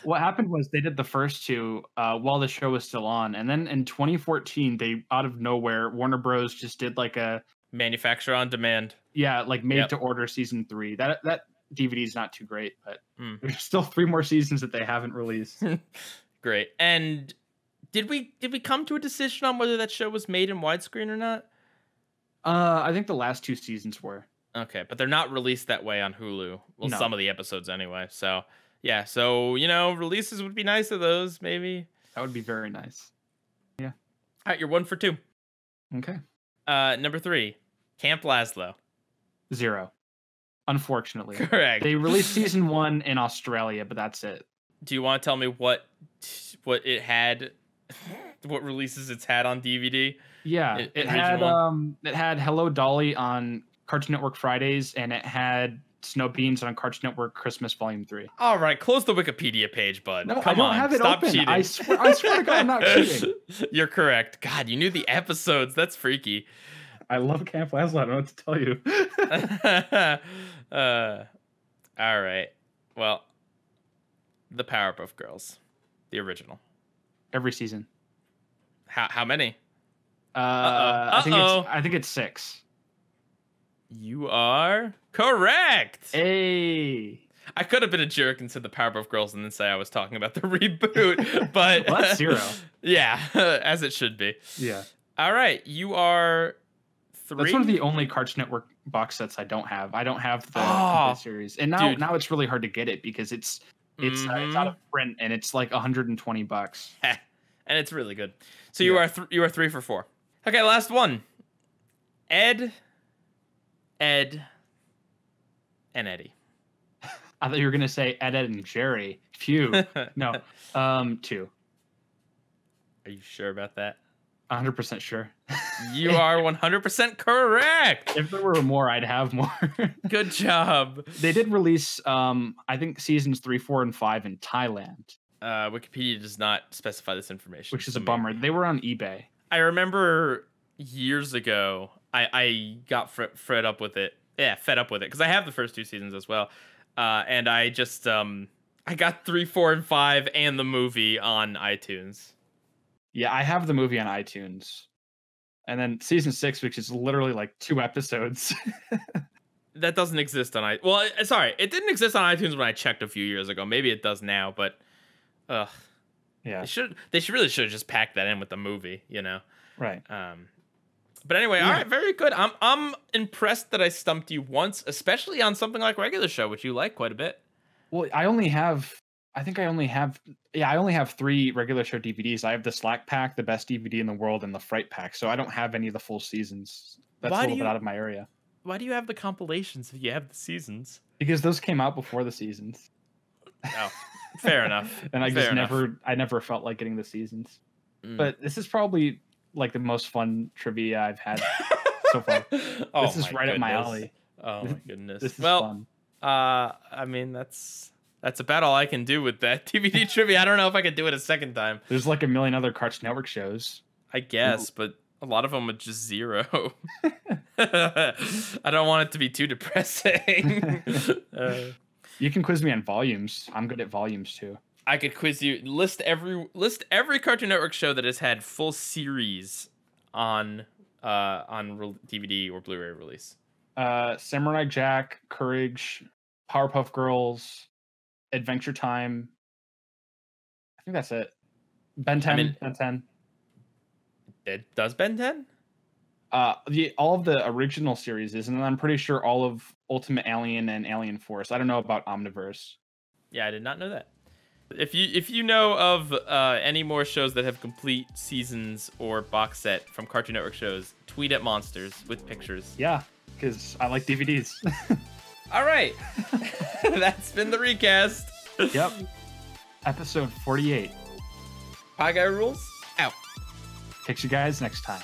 What happened was they did the first 2 while the show was still on, and then in 2014, they out of nowhere, Warner Bros. Just did like a manufacturer on demand. Yeah, like made to order season 3. That DVD is not too great, but there's still 3 more seasons that they haven't released. Great. And did we come to a decision on whether that show was made in widescreen or not? I think the last 2 seasons were. Okay, but they're not released that way on Hulu. Well, some of the episodes anyway. So, yeah. So, releases would be nice of those, maybe. That would be very nice. Yeah. All right, you're 1 for 2. Okay. Number 3, Camp Laszlo. 0. Unfortunately. Correct. They released season 1 in Australia, but that's it. Do you want to tell me what it had, what releases it's had on DVD? Yeah, it had Hello Dolly on Cartoon Network Fridays, and it had Snow Beans on Cartoon Network Christmas Volume 3. All right, close the Wikipedia page, bud. No, Come I don't have it stop open. cheating. I swear to God, I'm not cheating. You're correct. God, you knew the episodes. That's freaky. I love Camp Laszlo. I don't know what to tell you. All right. Well, the Powerpuff Girls, the original. Every season. How many? I think it's 6. You are correct. Hey. I could have been a jerk and said the Powerpuff Girls and then say I was talking about the reboot, but well, that's 0. Yeah, as it should be. Yeah. All right, you are 3. That's one of the only Cartoon Network box sets I don't have. I don't have the series, and now it's really hard to get it because it's out of print and it's like $120. And it's really good. So you are 3 for 4. Okay, last one. Ed, and Eddie. I thought you were gonna say Ed and Jerry. Phew. No. 2. Are you sure about that? 100% sure. You are 100% correct. If there were more, I'd have more. Good job. They did release, I think, seasons 3, 4, and 5 in Thailand. Wikipedia does not specify this information, which is a bummer. They were on eBay. I remember years ago, I got fed up with it. Yeah, fed up with it because I have the first 2 seasons as well, and I just I got 3, 4, and 5 and the movie on iTunes. Yeah, I have the movie on iTunes. And then season 6, which is literally like 2 episodes. That doesn't exist on Well, sorry, it didn't exist on iTunes when I checked a few years ago. Maybe it does now, but yeah. They really should have just packed that in with the movie, Right. But anyway, all right, very good. I'm impressed that I stumped you once, especially on something like Regular Show, which you like quite a bit. Well, I only have 3 Regular Show DVDs. I have the Slack pack, the best DVD in the world, and the Fright pack. So I don't have any of the full seasons. That's a little bit out of my area. Why do you have the compilations if you have the seasons? Because those came out before the seasons. Oh, fair enough. And I never felt like getting the seasons. But this is probably like the most fun trivia I've had so far. This is right up my alley. Oh my goodness. This is fun. I mean, that's about all I can do with that DVD trivia. I don't know if I could do it a second time. There's like a million other Cartoon Network shows. I guess, but a lot of them are just 0. I don't want it to be too depressing. You can quiz me on volumes. I'm good at volumes too. I could quiz you. List every Cartoon Network show that has had full series on DVD or Blu-ray release? Samurai Jack, Courage, Powerpuff Girls, Adventure Time. I think that's it. Ben 10. Ben 10. Does Ben 10? All of the original series is, and I'm pretty sure all of Ultimate Alien and Alien Force. I don't know about Omniverse. Yeah, I did not know that. If you know of any more shows that have complete seasons or box set from Cartoon Network shows, tweet at Monsters with pictures. Yeah, because I like DVDs. All right. That's been the recast. Yep. Episode 48. PIEGUYRULZ out. Catch you guys next time.